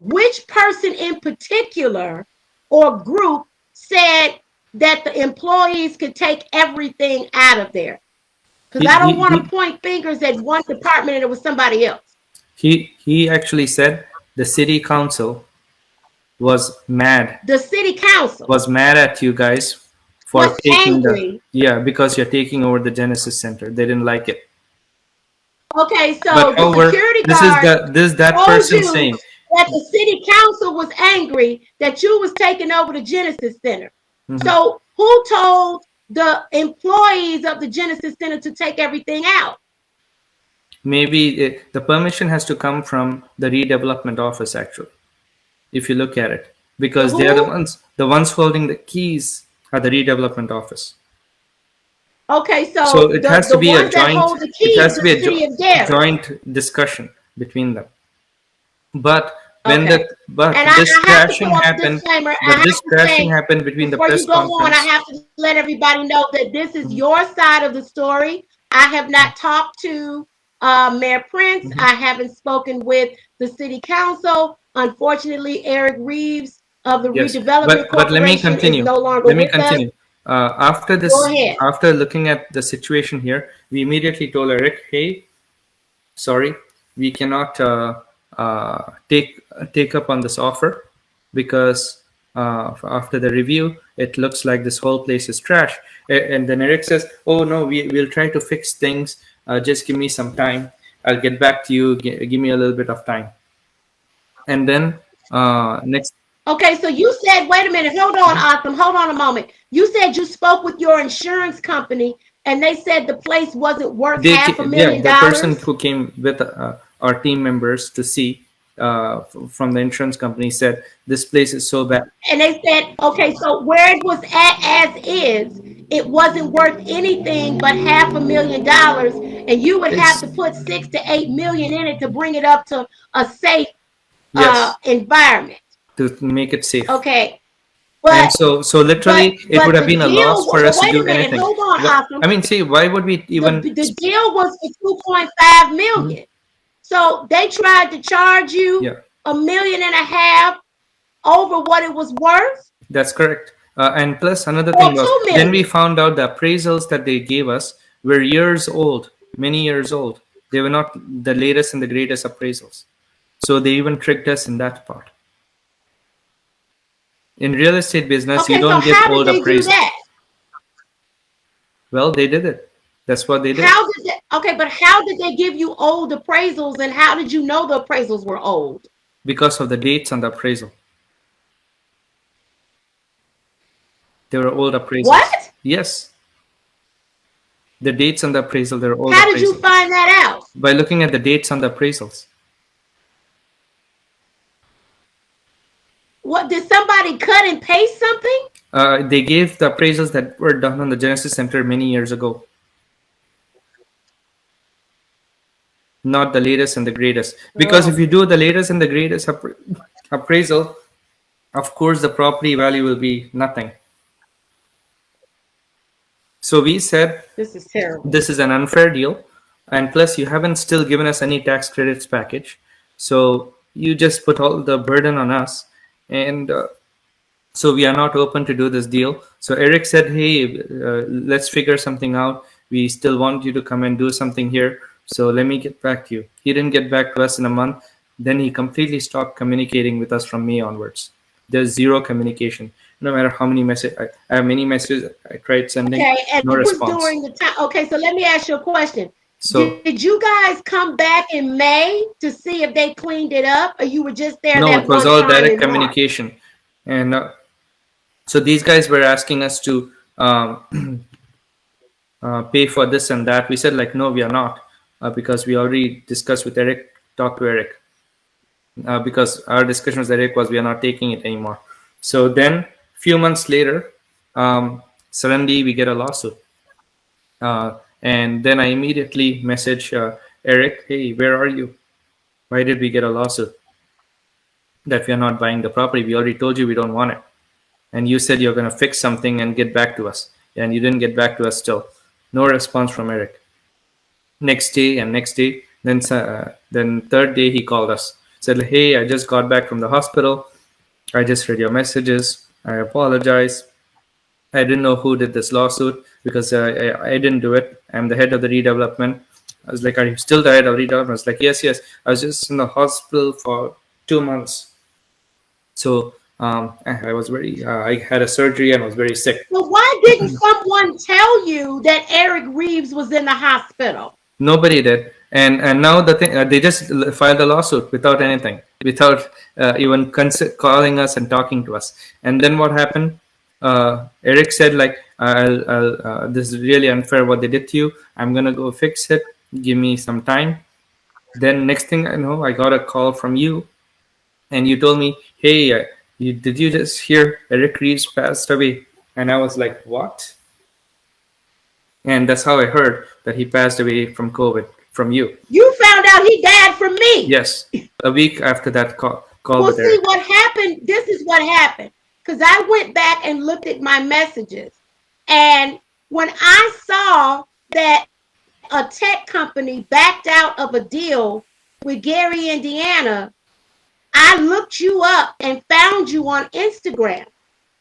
Which person in particular or group said that the employees could take everything out of there? Because I don't want to point fingers at one department and it was somebody else. He actually said the city council was mad. The city council was mad at you guys for was taking angry. because you're taking over the Genesis Center. They didn't like it. Okay, so But the however, security this guard is that told person you saying that the city council was angry that you was taking over the Genesis Center. Mhm. So who told the employees of the Genesis Center to take everything out? maybe the permission has to come from the redevelopment office actually, if you look at it, because they are the ones holding the keys are the redevelopment office. Okay, So it has to be a ones that joint. hold the It keys, has to be the city of Gary. joint discussion between them. But when Okay. but And this I have to crashing put up a happened, disclaimer. I but have this to crashing say, happened between the before press you go on, I conference. have to let everybody know that this is your side of the story. I have not talked to Mayor Prince. I haven't spoken with the city council. Unfortunately, Eric Reeves of the Yes, Redevelopment but let me Corporation continue. is no longer Let me with us. continue. After this, Go ahead. after looking at the situation here, we immediately told Eric, "Hey, sorry, we cannot take up on this offer because after the review, it looks like this whole place is trash." And then Eric says, "Oh no, we'll try to fix things. Just give me some time. I'll get back to you. Give me a little bit of time." And then next. Okay, so you said, wait a minute, hold on, Aasim, hold on a moment. You said you spoke with your insurance company and they said the place wasn't worth $500,000. The person who came with our team members to see from the insurance company said this place is so bad. And they said, okay, so where it was at as is, it wasn't worth anything but $500,000, and you would have to put 6 to 8 million in it to bring it up to a safe Yes, environment. to make it safe. Okay, And but so literally, it would but have the been a deal. loss for But us to wait a do minute. anything. Hold on, I Asim. mean, see, why would we even? The deal was for 2.5 million. So they tried to charge you Yeah, $1.5 million over what it was worth, that's correct. And plus, another or thing was, $2 then we million. found out the appraisals that they gave us were years old, many years old. They were not the latest and the greatest appraisals. So they even tricked us in that part. In real estate business, you Okay, so don't give how did old they do appraisals. that? Well, they did it. That's what they did. How did they, okay, but how did they give you old appraisals, and how did you know the appraisals were old? Because of the dates on the appraisal. They were old appraisals. What? Yes, the dates on the appraisal, they're old How did you appraisals. find that out? By looking at the dates on the appraisals. What, did somebody cut and paste something? They gave the appraisals that were done on the Genesis Center many years ago, not the latest and the greatest. Because if Oh. you do the latest and the greatest appraisal, of course the property value will be nothing. So we said This is terrible. this is an unfair deal, and plus you haven't still given us any tax credits package, so you just put all the burden on us, and so we are not open to do this deal. So Eric said, hey, let's figure something out. We still want you to come and do something here, so let me get back to you. He didn't get back to us in a month. Then he completely stopped communicating with us from May onwards. There's zero communication. No matter how many messages, I have many messages I tried sending, Okay, and no it was response. during the time. Okay, so let me ask you a question. So Did you guys come back in May to see if they cleaned it up, or you were just there no, that it was one all time direct in March? communication, and so these guys were asking us to pay for this and that. We said like, no, we are not, because we already discussed with Eric, talked to Eric, because our discussion with Eric was we are not taking it anymore. So then, few months later, suddenly we get a lawsuit, and then I immediately message Eric, hey, where are you? Why did we get a lawsuit? That we are not buying the property. We already told you we don't want it, and you said you're going to fix something and get back to us, and you didn't get back to us still. No response from Eric. Next day and next day, then third day he called us, said, hey, I just got back from the hospital. I just read your messages. I apologize. I didn't know who did this lawsuit because I didn't do it. I'm the head of the redevelopment. I was like, are you still the head of redevelopment? I was like, yes, yes. I was just in the hospital for 2 months. So I was very, I had a surgery and I was very sick. Well, why didn't someone tell you that Eric Reeves was in the hospital? Nobody did. And now the thing, they just filed a lawsuit without anything, without even calling us and talking to us. And then what happened? Eric said like, this is really unfair what they did to you. I'm gonna go fix it. Give me some time. Then next thing I know, I got a call from you, and you told me, hey, did you just hear Eric Reeves passed away? And I was like, what? And that's how I heard that he passed away from COVID from you. You found out he died from me. Yes, a week after that call Well, with see Eric. what happened. This is what happened, because I went back and looked at my messages, and when I saw that a tech company backed out of a deal with Gary, Indiana, I looked you up and found you on Instagram.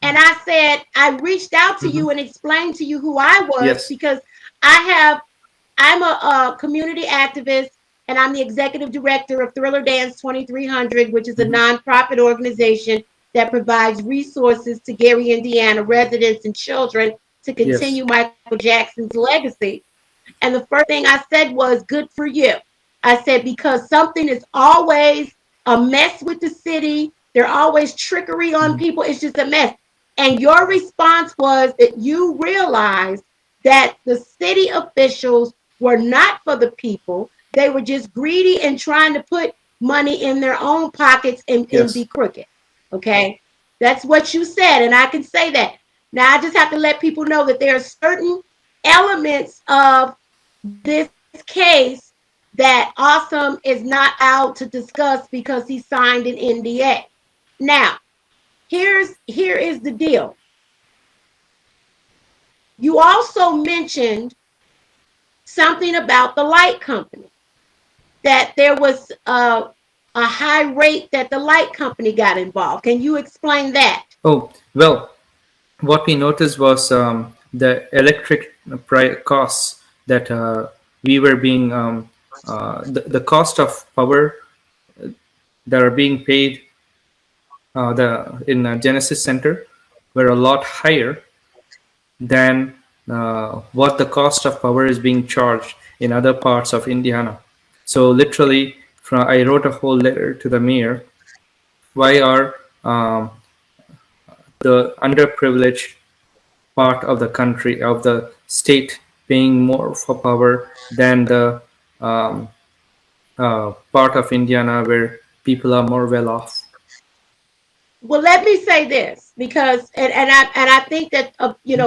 And I said, I reached out to you and explained to you who I was, Yes. because I'm a community activist, and I'm the executive director of Thriller Dance 2300, which is a nonprofit organization that provides resources to Gary, Indiana residents and children to continue Michael Jackson's legacy. And the first thing I said was, good for you. I said, because something is always a mess with the city. There's always trickery on people. It's just a mess. And your response was that you realized that the city officials were not for the people. They were just greedy and trying to put money in their own pockets and be crooked. Okay? That's what you said, and I can say that. Now, I just have to let people know that there are certain elements of this case that Aasim is not out to discuss because he signed an NDA. Now, here is the deal. You also mentioned something about the light company, that there was a high rate that the light company got involved. Can you explain that? Oh, well, what we noticed was the electric costs that we were being, the cost of power that are being paid the in Genesis Center were a lot higher than what the cost of power is being charged in other parts of Indiana. So literally, I wrote a whole letter to the mayor. Why are the underprivileged part of the country, of the state, paying more for power than the um, part of Indiana where people are more well off? Well, let me say this, because I think that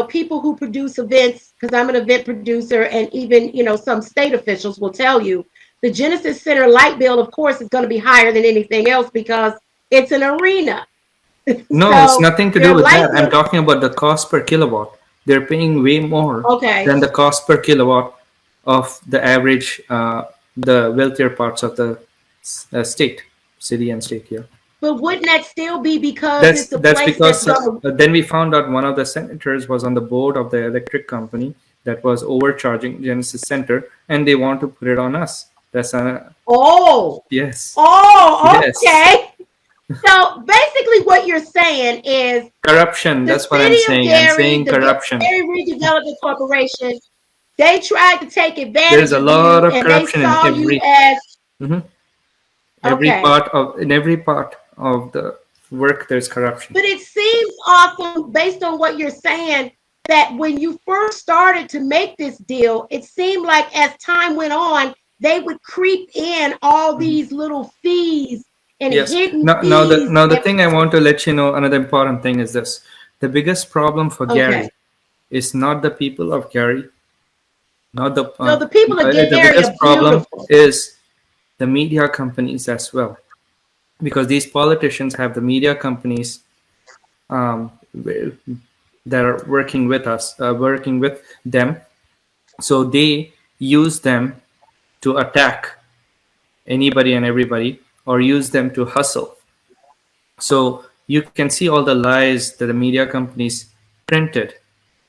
people who produce events, because I'm an event producer, and even some state officials will tell you the Genesis Center light bill, of course, is going to be higher than anything else because it's an arena. No, it's So nothing to their do with light that. I'm bill. talking about the cost per kilowatt. They're paying way more Okay. than the cost per kilowatt of the average, the wealthier parts of the state, city and state here. But wouldn't that still be because That's it's a that's place that's because going to. then we found out one of the senators was on the board of the electric company that was overcharging Genesis Center, and they want to put it on us. That's Oh. yes, Oh, yes, okay. So basically, what you're saying is corruption. the That's what I'm city of saying. I'm Gary, saying the corruption. Gary Redevelopment Corporation, they tried to take There's advantage a of lot you, of and they corruption in saw you as mhm, okay. every part of the work. There's corruption. But it seems awesome, based on what you're saying, that when you first started to make this deal, it seemed like as time went on, they would creep in all these little fees and Yes. hidden Now fees. the thing I want to let you know, another important thing is this: the biggest problem for Okay. Gary is not the people of Gary, not No, the people of the Gary biggest are problem beautiful. is the media companies as well, because these politicians have the media companies um, that are working with us, working with them, so they use them to attack anybody and everybody, or use them to hustle. So you can see all the lies that the media companies printed,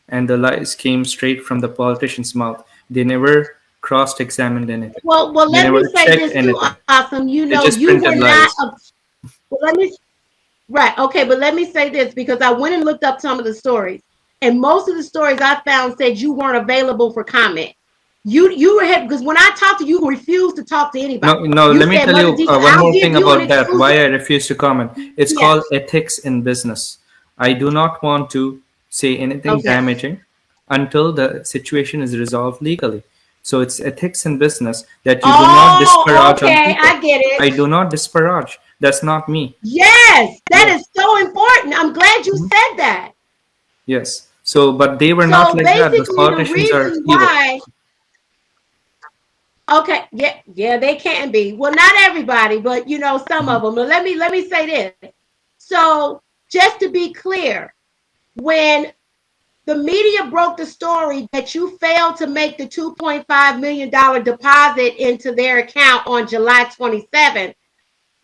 and the lies came straight from the politician's mouth. They never cross-examined anything. Well, They let me never say checked this too, anything. Awesome. They just You were printed not lies. well, let me right, okay, but let me say this, because I went and looked up some of the stories, and most of the stories I found said you weren't available for comment. You were because when I talked to you, you refused to talk to anybody. No. You Let me said, tell Mother you Diva, one I'll more give thing you an about that. Why exclusive. I refuse to comment? It's Yeah. called ethics in business. I do not want to say anything Okay. damaging until the situation is resolved legally. So it's ethics in business that you do not Oh, disparage on okay, people. I get it. I do not disparage. That's not me. Yes, that Yes. is so important. I'm glad you Mhm. said that. Yes. So, but they were not So like that. The basically, the politicians are reason evil. why. Okay, yeah, they can be. Well, not everybody, but some Mhm. of them. But let me say this. So, just to be clear, when the media broke the story that you failed to make the $2.5 million deposit into their account on July 27th,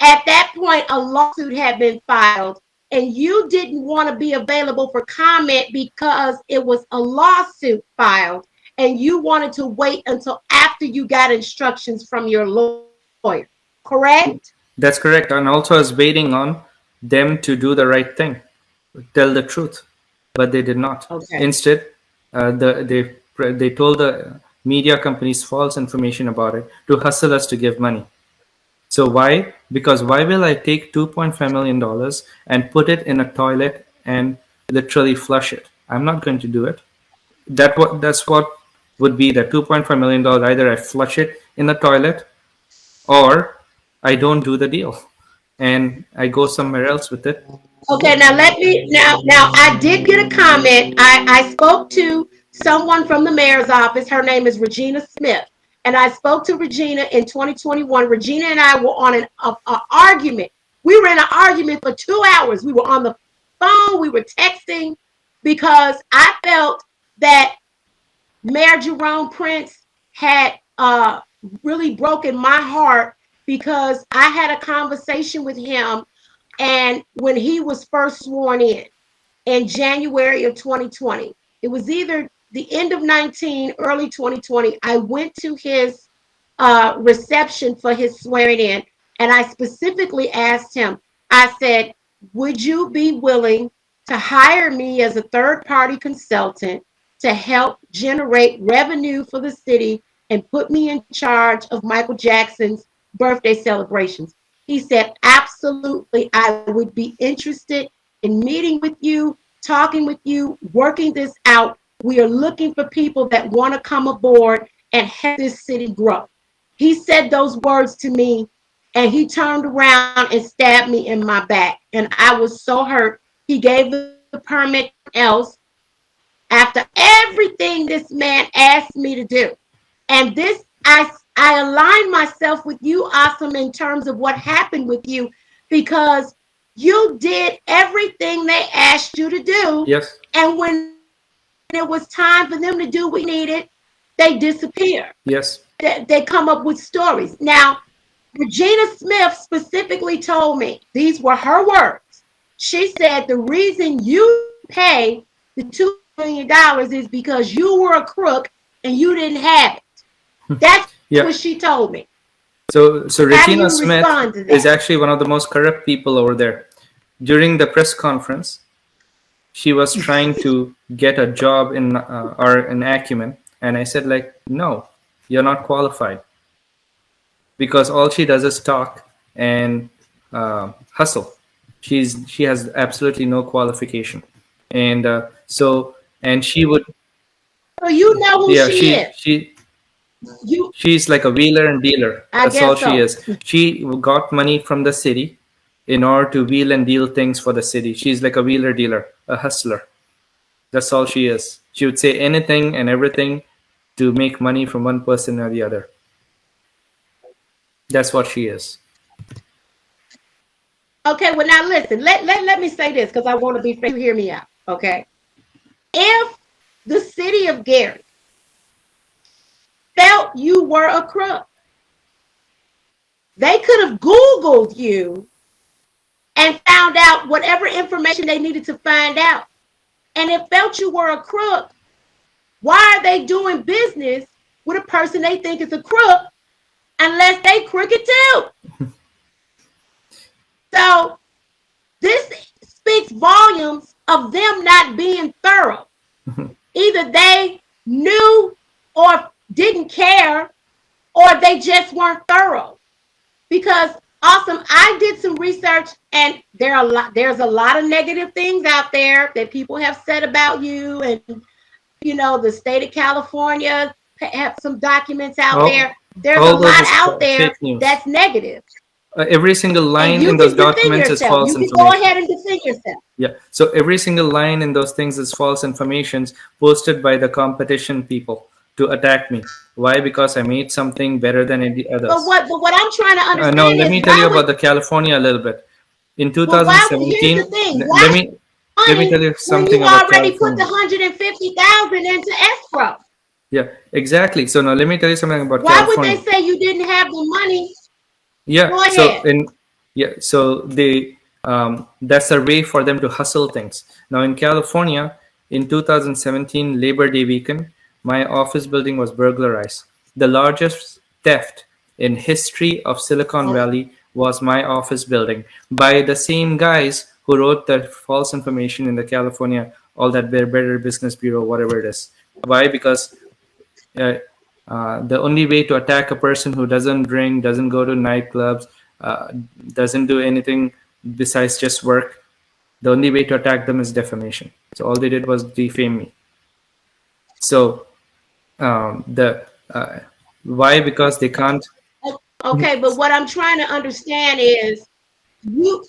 at that point, a lawsuit had been filed, and you didn't want to be available for comment because it was a lawsuit filed, and you wanted to wait until after you got instructions from your lawyer. Correct? That's correct. And also, I was waiting on them to do the right thing, tell the truth, but they did not. Okay. Instead, they told the media companies false information about it to hustle us to give money. So why? Because why will I take $2.5 million and put it in a toilet and literally flush it? I'm not going to do it. That's what would be the $2.5 million. Either I flush it in the toilet, or I don't do the deal and I go somewhere else with it. Okay, now let me now I did get a comment. I spoke to someone from the mayor's office. Her name is Regina Smith. and I spoke to Regina in 2021. Regina and I were on an argument. We were in an argument for 2 hours. We were on the phone, we were texting, because I felt that Mayor Jerome Prince had really broken my heart, because I had a conversation with him, and when he was first sworn in January of 2020, it was either the end of 19, early 2020, I went to his reception for his swearing in, and I specifically asked him, I said, would you be willing to hire me as a third-party consultant to help generate revenue for the city and put me in charge of Michael Jackson's birthday celebrations? He said, absolutely, I would be interested in meeting with you, talking with you, working this out. We are looking for people that want to come aboard and help this city grow. He said those words to me, and he turned around and stabbed me in my back. And I was so hurt. He gave the permit else after everything this man asked me to do. And this, I aligned myself with you, Aasim, in terms of what happened with you, because you did everything they asked you to do. Yes. And when it was time for them to do what we needed, they disappear. Yes. They come up with stories. Now, Regina Smith specifically told me, these were her words. She said, the reason you pay the $2 million is because you were a crook and you didn't have it. That's what she told me. So Regina Smith is actually one of the most corrupt people over there. During the press conference, she was trying to get a job in Akyumen, and I said, like, no, you're not qualified, because all she does is talk and hustle. She has absolutely no qualification, and she would. So you know who she is. She's like a wheeler and dealer. That's all she is. She got money from the city in order to wheel and deal things for the city. She's like a wheeler dealer, a hustler. That's all she is. She would say anything and everything to make money from one person or the other. That's what she is. Okay, well now listen, let me say this, because I want to be fair. You hear me out, okay? If the city of Gary felt you were a crook, they could have Googled you and found out whatever information they needed to find out. And if felt you were a crook, why are they doing business with a person they think is a crook unless they crooked too? So this speaks volumes of them not being thorough. Either they knew or didn't care, or they just weren't thorough. Because Aasim, I did some research, and there's a lot of negative things out there that people have said about you, and the state of California have some documents out there. There's a lot out there that's negative. Every single line in those documents is false information. You can go ahead and defend yourself. Yeah. So every single line in those things is false information posted by the competition people to attack me. Why? Because I made something better than any others. But what I'm trying to understand no, let me tell you about the California a little bit. In 2017, let me tell you something about California. You already put the $150,000 into escrow. Yeah, exactly. So now let me tell you something about California. Why would they say you didn't have the money? Yeah. So they that's a way for them to hustle things. Now in California, in 2017 Labor Day weekend, my office building was burglarized. The largest theft in history of Silicon Valley was my office building by the same guys who wrote the false information in the California, all that Better Business Bureau, whatever it is. Why? Because the only way to attack a person who doesn't drink, doesn't go to nightclubs, doesn't do anything besides just work, the only way to attack them is defamation. So all they did was defame me. So why? Because they can't. Okay, but what I'm trying to understand is you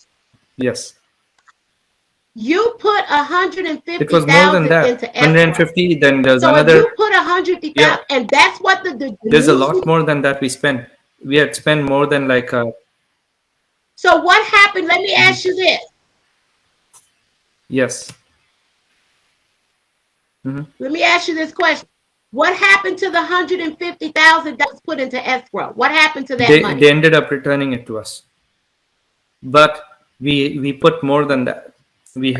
You put It was more than 150,000 that. into escrow. 150. Then there's So if another. you put 150,000, Yeah, and that's what the there's a news. lot more than that we spent. We had spent more than like So what happened? Let me ask you this. yes. hmm Let me ask you this question. What happened to the 150,000 that was put into escrow? What happened to that money? They ended up returning it to us, but we put more than that. We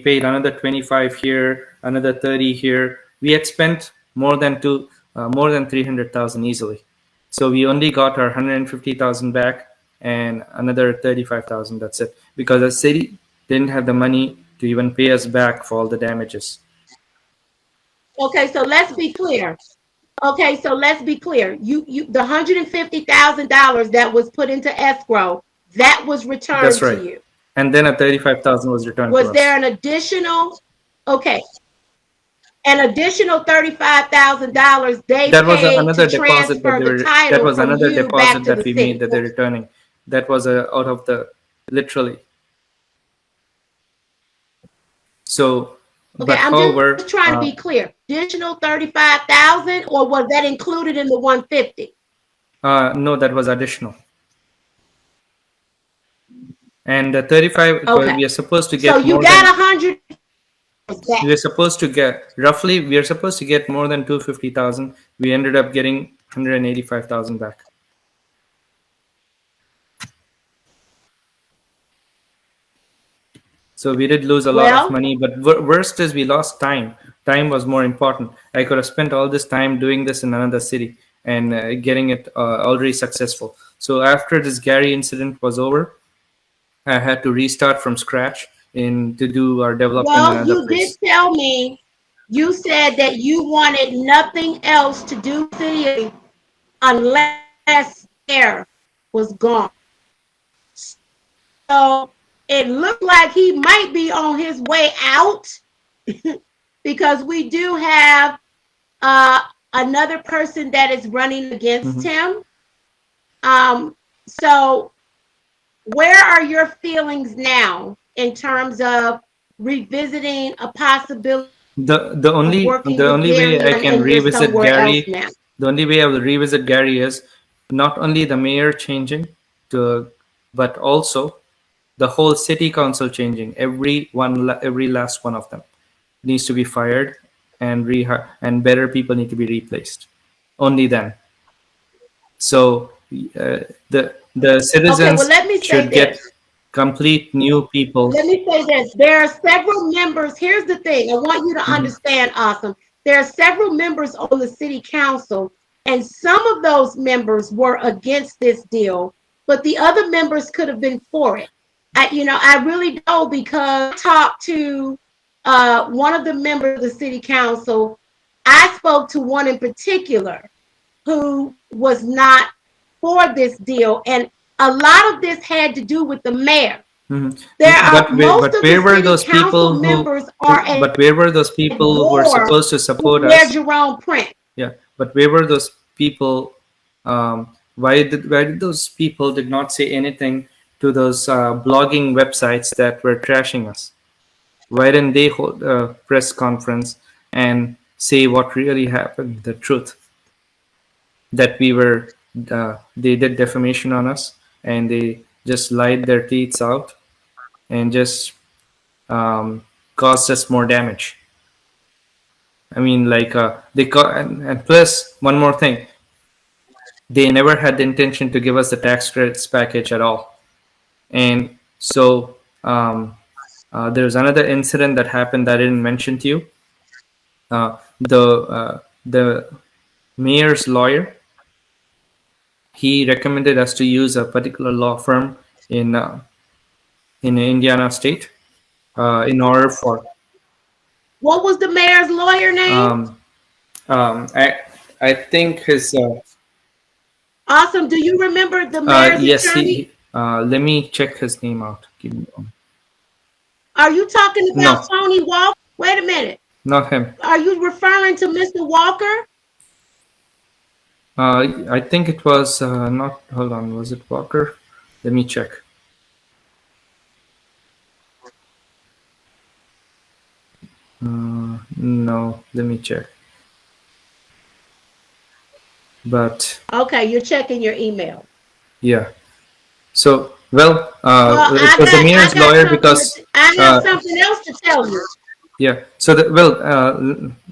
paid another 25 here, another 30 here. We had spent more than 300,000 easily. So we only got our 150,000 back and another 35,000. That's it, because the city didn't have the money to even pay us back for all the damages. Okay, so let's be clear. You the $150,000 that was put into escrow, that was That's returned to right. you. And then a 35,000 was returned to Was there us. an additional? Okay, an additional $35,000 they That was paid to another deposit that transfer they the were. That title was from another you back deposit to that the we made city. that they're returning. That was out of the literally. So, Okay, but I'm however, just trying to be clear. Additional 35,000, or was that included in the 150? no, that was additional. And the 35, Okay, we are supposed to so get you more got than. 100 back. We are supposed to get roughly. We are supposed to get more than 250,000. We ended up getting 185,000 back. So we did lose a lot of Well, money, but worst is we lost time. Time was more important. I could have spent all this time doing this in another city and getting it already successful. So after this Gary incident was over, I had to restart from scratch in to do our development in another you did place. tell me, you said that you wanted nothing else to do with the city unless air was gone. So it looked like he might be on his way out because we do have another person that is running against Mhm. him. So where are your feelings now in terms of revisiting a possibility of working The with only way Gary I can and you're revisit somewhere else Gary, now? the only way I will revisit Gary is not only the mayor changing to, but also the whole city council changing. Every last one of them needs to be fired and and better people need to be replaced. Only then. So the Okay, well, citizens let me say should get this. complete new people. Let me say this. There are several members. Here's the thing. I want you to Mhm. understand, Awesome. There are several members on the city council, and some of those members were against this deal, but the other members could have been for it. I really don't, because I talked to one of the members of the city council. I spoke to one in particular who was not for this deal, and a lot of this had to do with the mayor. Mhm. There are But most of the where were city those council people members are but at where were those people who were war supposed to with support Mayor us? Jerome Prince. Yeah, but where were those people? Why did those people did not say anything to those blogging websites that were trashing us? Why didn't they hold a press conference and say what really happened, the truth? That we were they did defamation on us and they just lied their teeth out and just caused us more damage. I mean, like and plus one more thing, they never had the intention to give us the tax credits package at all. And so there's another incident that happened that I didn't mention to you. The mayor's lawyer, he recommended us to use a particular law firm in Indiana state in order for What was the mayor's lawyer name? um, I think his Awesome. Do you remember the mayor's yes attorney? let me check his name out. Give me one. Are you talking about No, Tony Walker? Wait a minute. not him. Are you referring to Mr. Walker? I think it was not. Hold on, was it Walker? Let me check. No, let me check. But Okay, you're checking your email. yeah. So, well, Well, it was the I mayor's got lawyer something because, I have uh, something else to tell you. yeah. So, well,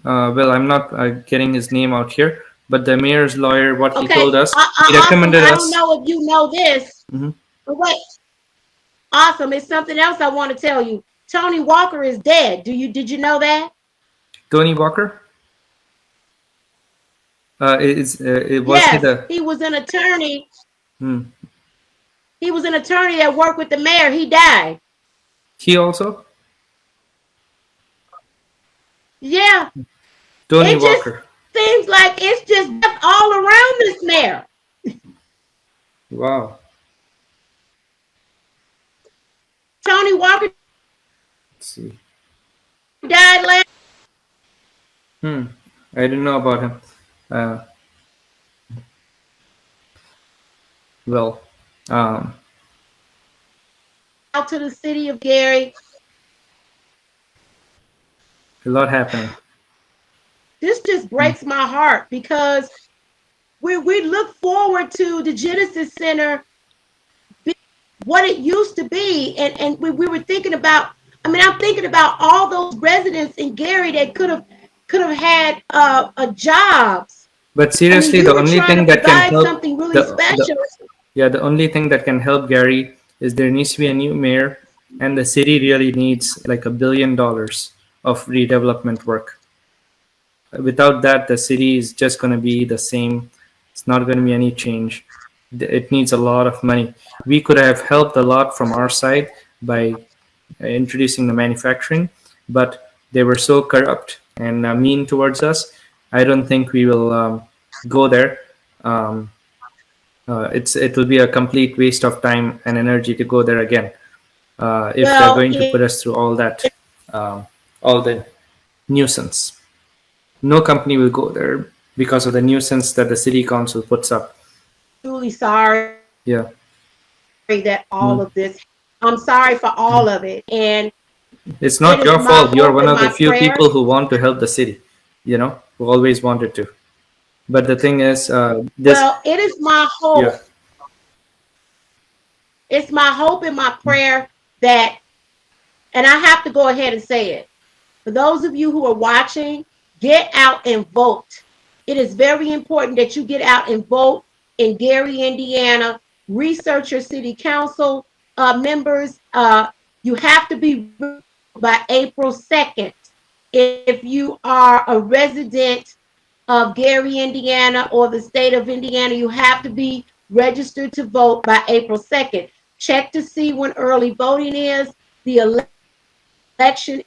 I'm not getting his name out here, but the mayor's lawyer, what he Okay, told us, he awesome. recommended I don't us. know if you know this, Mhm. but wait, awesome. It's something else I want to tell you. Tony Walker is dead. Did you know that? Tony Walker. It was he Yes, the? he was an attorney. Hmm. He was an attorney that worked with the mayor. He died. He also Yeah, Tony it just Walker. seems like it's just death all around this mayor. Wow. Tony Walker Let's see. died last Hmm. I didn't know about him. Uh, well, um, out to the city of Gary. a lot happening. This just Hmm. breaks my heart because we look forward to the Genesis Center what it used to be, and we were thinking about. I mean, I'm thinking about all those residents in Gary that could have had jobs. But I mean, seriously, you the were only trying to thing that can provide help something really the special. yeah, the only thing that can help Gary is there needs to be a new mayor, and the city really needs like $1 billion of redevelopment work. Without that, the city is just going to be the same. It's not going to be any change. It needs a lot of money. We could have helped a lot from our side by introducing the manufacturing, but they were so corrupt and mean towards us. I don't think we will go there. Um, it will be a complete waste of time and energy to go there again if they're Well, going to put us through all that, um, all the nuisance. No company will go there because of the nuisance that the city council puts up. truly sorry Yeah. that all Mm. of this. I'm sorry for all of it, and It's it not is your my fault. You're hope one and of the my few prayer. people who want to help the city, who always wanted to. But the thing is, this, Well, it is my yeah. hope. It's my hope and my prayer that, and I have to go ahead and say it. For those of you who are watching, get out and vote. It is very important that you get out and vote in Gary, Indiana. Research your city council members. You have to be by April 2nd. If you are a resident of Gary, Indiana, or the state of Indiana, you have to be registered to vote by April 2nd. Check to see when early voting is. The election,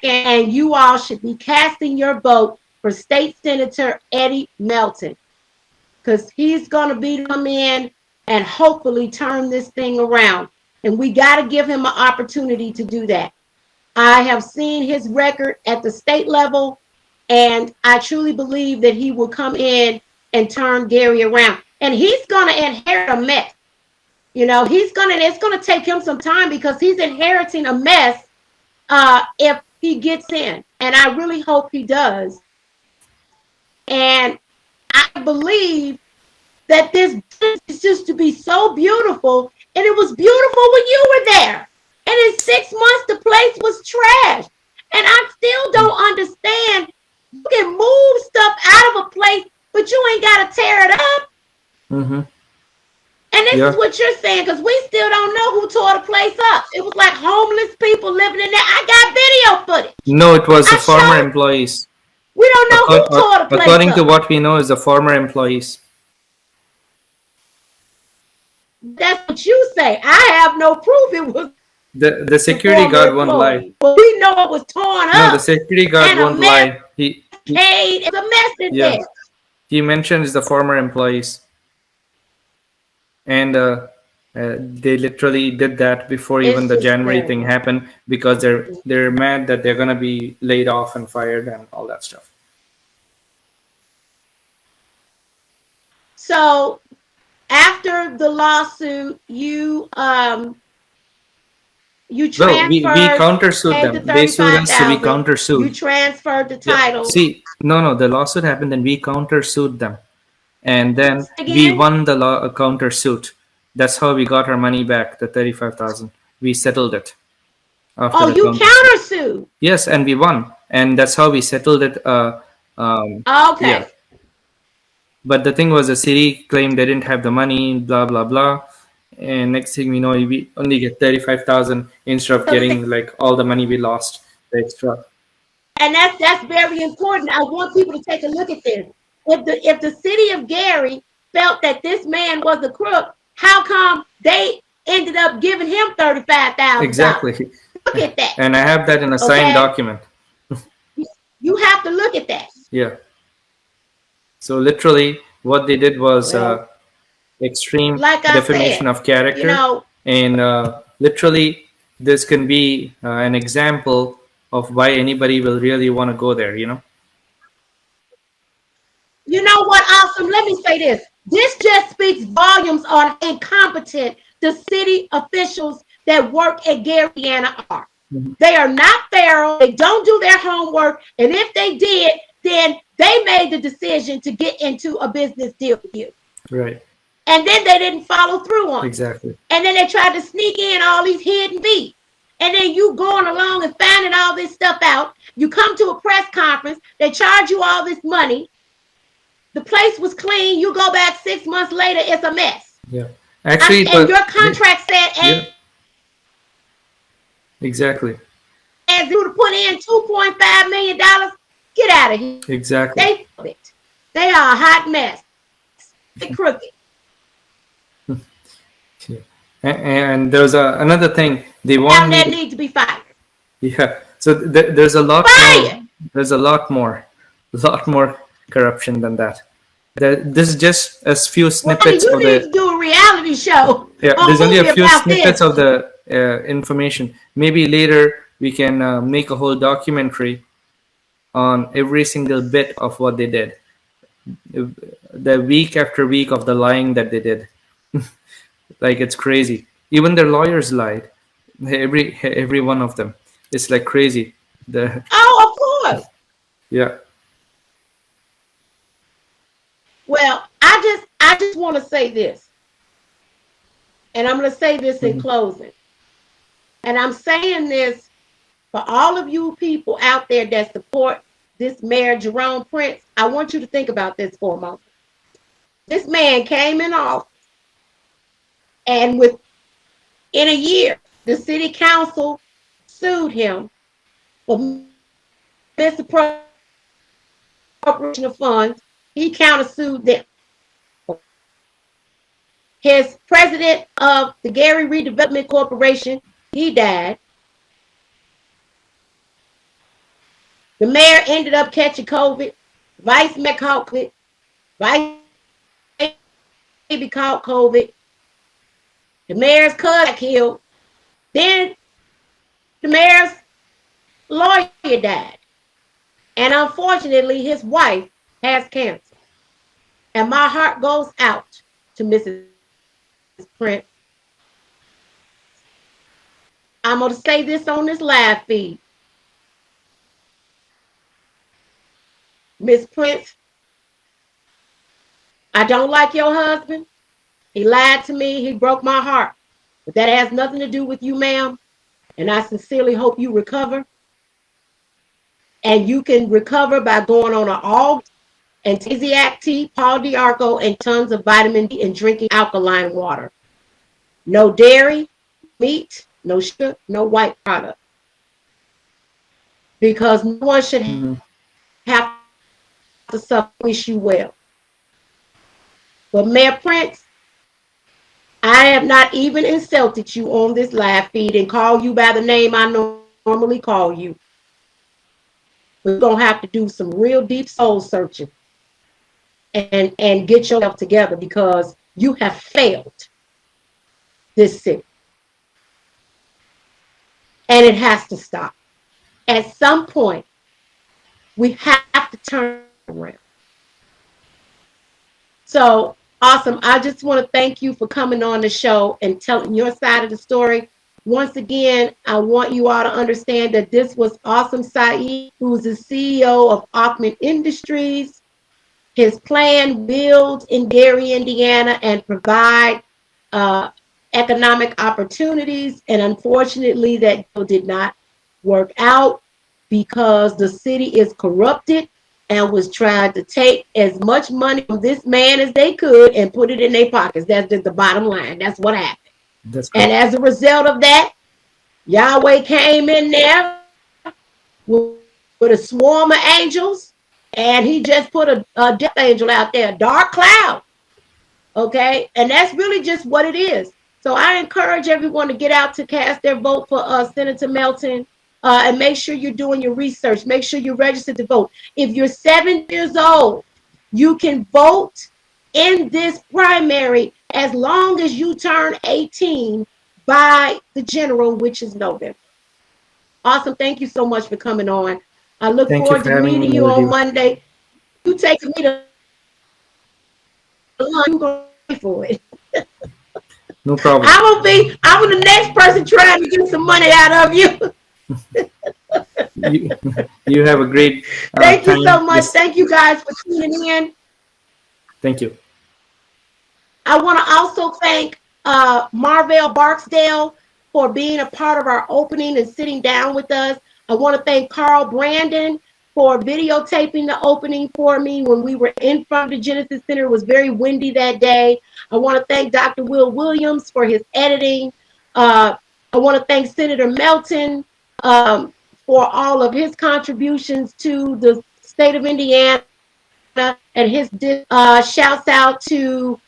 and you all should be casting your vote for State Senator Eddie Melton because he's going to be come in and hopefully turn this thing around. And we got to give him an opportunity to do that. I have seen his record at the state level, and I truly believe that he will come in and turn Gary around. And he's going to inherit a mess. It's going to take him some time because he's inheriting a mess if he gets in. And I really hope he does. And I believe that this is just to be so beautiful. And it was beautiful when you were there. And in 6 months, the place was trash. And I still don't understand. You can move stuff out of a place, but you ain't got to tear it up. Mm-hmm. And this is Yeah. what you're saying, because we still don't know who tore the place up. It was like homeless people living in there. I got video footage. No, it was the I former showed. employees. We don't know who tore the place According to up. what we know, is the former employees. That's what you say. I have no proof it was The the security former guard won't lie. employee. But we know it was torn No, the up security guard and a won't mess. lie. Cade, it's a mess in Yeah, there. he mentions the former employees, and they literally did that before even It's the just January thing terrible. happened because they're mad that they're gonna be laid off and fired and all that stuff. So after the lawsuit, you You Well, we transferred, countersued paid the them. They sued us, so we 35,000. You countersued. transferred the Yeah. title. See, no, the lawsuit happened, then we countersued them, and then we Again, won the countersuit. That's how we got our money back, the 35,000. We settled it after oh, the you countersuit. countersued. Yes, and we won, and that's how we settled it. Yeah. Okay. But the thing was, the city claimed they didn't have the money, blah blah blah, and next thing we know, we only get 35,000 instead of getting like all the money we lost, the extra. And that's very important. I want people to take a look at this. If the city of Gary felt that this man was a crook, how come they ended up giving him $35,000? Exactly. Look at that. And I have that in a signed Okay, document. you have to look at that. Yeah. So literally, what they did was Well, extreme like I defamation said, of character, and literally, this can be an example of why anybody will really want to go there. you know what, Awesome? Let me say this. This just speaks volumes on how incompetent the city officials that work at Gary, Indiana are. Mhm. They are not thorough. They don't do their homework. And if they did, then they made the decision to get into a business deal with you. Right. And then they didn't follow through on it. Exactly. And then they tried to sneak in all these hidden beats. And then you going along and finding all this stuff out. You come to a press conference. They charge you all this money. The place was clean. You go back 6 months later, it's a mess. Yeah. Actually, And your contract said, yeah. Exactly. as you to put in $2.5 million, get out of here. Exactly. They are a hot mess. They're crooked. And there's another thing they want And me. they need to be fired. Yeah. So there's a lot Fired. more. There's a lot more corruption than that. This is just a few snippets you of need to do a reality show. Yeah, there's only a few about snippets this. of the information. Maybe later we can make a whole documentary on every single bit of what they did. The week after week of the lying that they did. Like, it's crazy. Even their lawyers lied. Every one of them. It's like crazy. Oh, of course. Yeah. Well, I just want to say this. And I'm going to say this in closing. And I'm saying this for all of you people out there that support this Mayor Jerome Prince. I want you to think about this for a moment. This man came in office, and within a year, the city council sued him for misappropriation of funds. He countersued them. His president of the Gary Redevelopment Corporation, he died. The mayor ended up catching COVID. Vice Mayor caught COVID. Vice baby caught COVID. The mayor's cousin got killed. Then the mayor's lawyer died. And unfortunately, his wife has cancer. And my heart goes out to Mrs. Prince. I'm going to say this on this live feed. Miss Prince, I don't like your husband. He lied to me. He broke my heart. But that has nothing to do with you, ma'am. And I sincerely hope you recover. And you can recover by going on an all and Tiziac tea, Paul Diarco, and tons of vitamin D and drinking alkaline water. No dairy, meat, no sugar, no white product. Because no one should have to suffer. Wish you well. But Mayor Prince, I have not even insulted you on this live feed and call you by the name I normally call you. We're going to have to do some real deep soul searching and get yourself together, because you have failed this city. And it has to stop. At some point, we have to turn around. So, Awesome. I just want to thank you for coming on the show and telling your side of the story. Once again, I want you all to understand that this was Awesome Saied, who's the CEO of Akyumen Industries. His plan build in Gary, Indiana, and provide uh, economic opportunities. And unfortunately, that deal did not work out because the city is corrupted and was trying to take as much money from this man as they could and put it in their pockets. That's just the bottom line. That's what happened. That's And correct. as a result of that, Yahweh came in there with a swarm of angels, and he just put a death angel out there, a dark cloud. Okay, and that's really just what it is. So I encourage everyone to get out to cast their vote for Senator Melton, and make sure you're doing your research. Make sure you're registered to vote. If you're 7 years old, you can vote in this primary as long as you turn 18 by the general, which is November. Awesome. Thank you so much for coming on. I look Thank you forward for to having me, meeting you on Melody. Monday. You taking me to lunch, you're gonna pay for it. No problem. I'm the next person trying to get some money out of you. You, you have a great Thank you time. so much. This. Thank you guys for tuning in. Thank you. I want to also thank Marvell Barksdale for being a part of our opening and sitting down with us. I want to thank Carl Brandon for videotaping the opening for me when we were in front of the Genesis Center. It was very windy that day. I want to thank Dr. Will Williams for his editing. Uh, I want to thank Senator Melton for all of his contributions to the state of Indiana and his shouts out to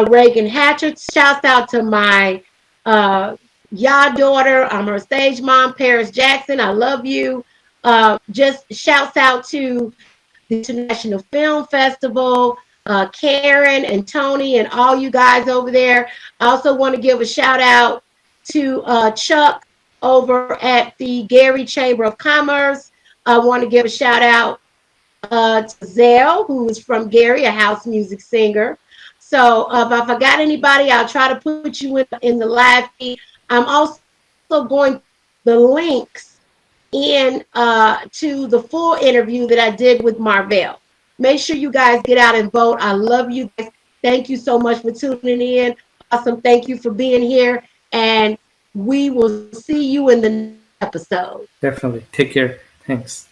Reagan Hatcher. Shouts out to my uh, daughter. I'm her stage mom, Paris Jackson. I love you. Just shouts out to the International Film Festival, Karen and Tony and all you guys over there. I also want to give a shout out to Chuck over at the Gary Chamber of Commerce. I want to give a shout out to Zell, who is from Gary, a house music singer. So if I forgot anybody, I'll try to put you in the live feed. I'm also going to put the links in to the full interview that I did with Marvell. Make sure you guys get out and vote. I love you guys. Thank you so much for tuning in. Awesome. Thank you for being here. And we will see you in the next episode. Definitely. Take care. Thanks.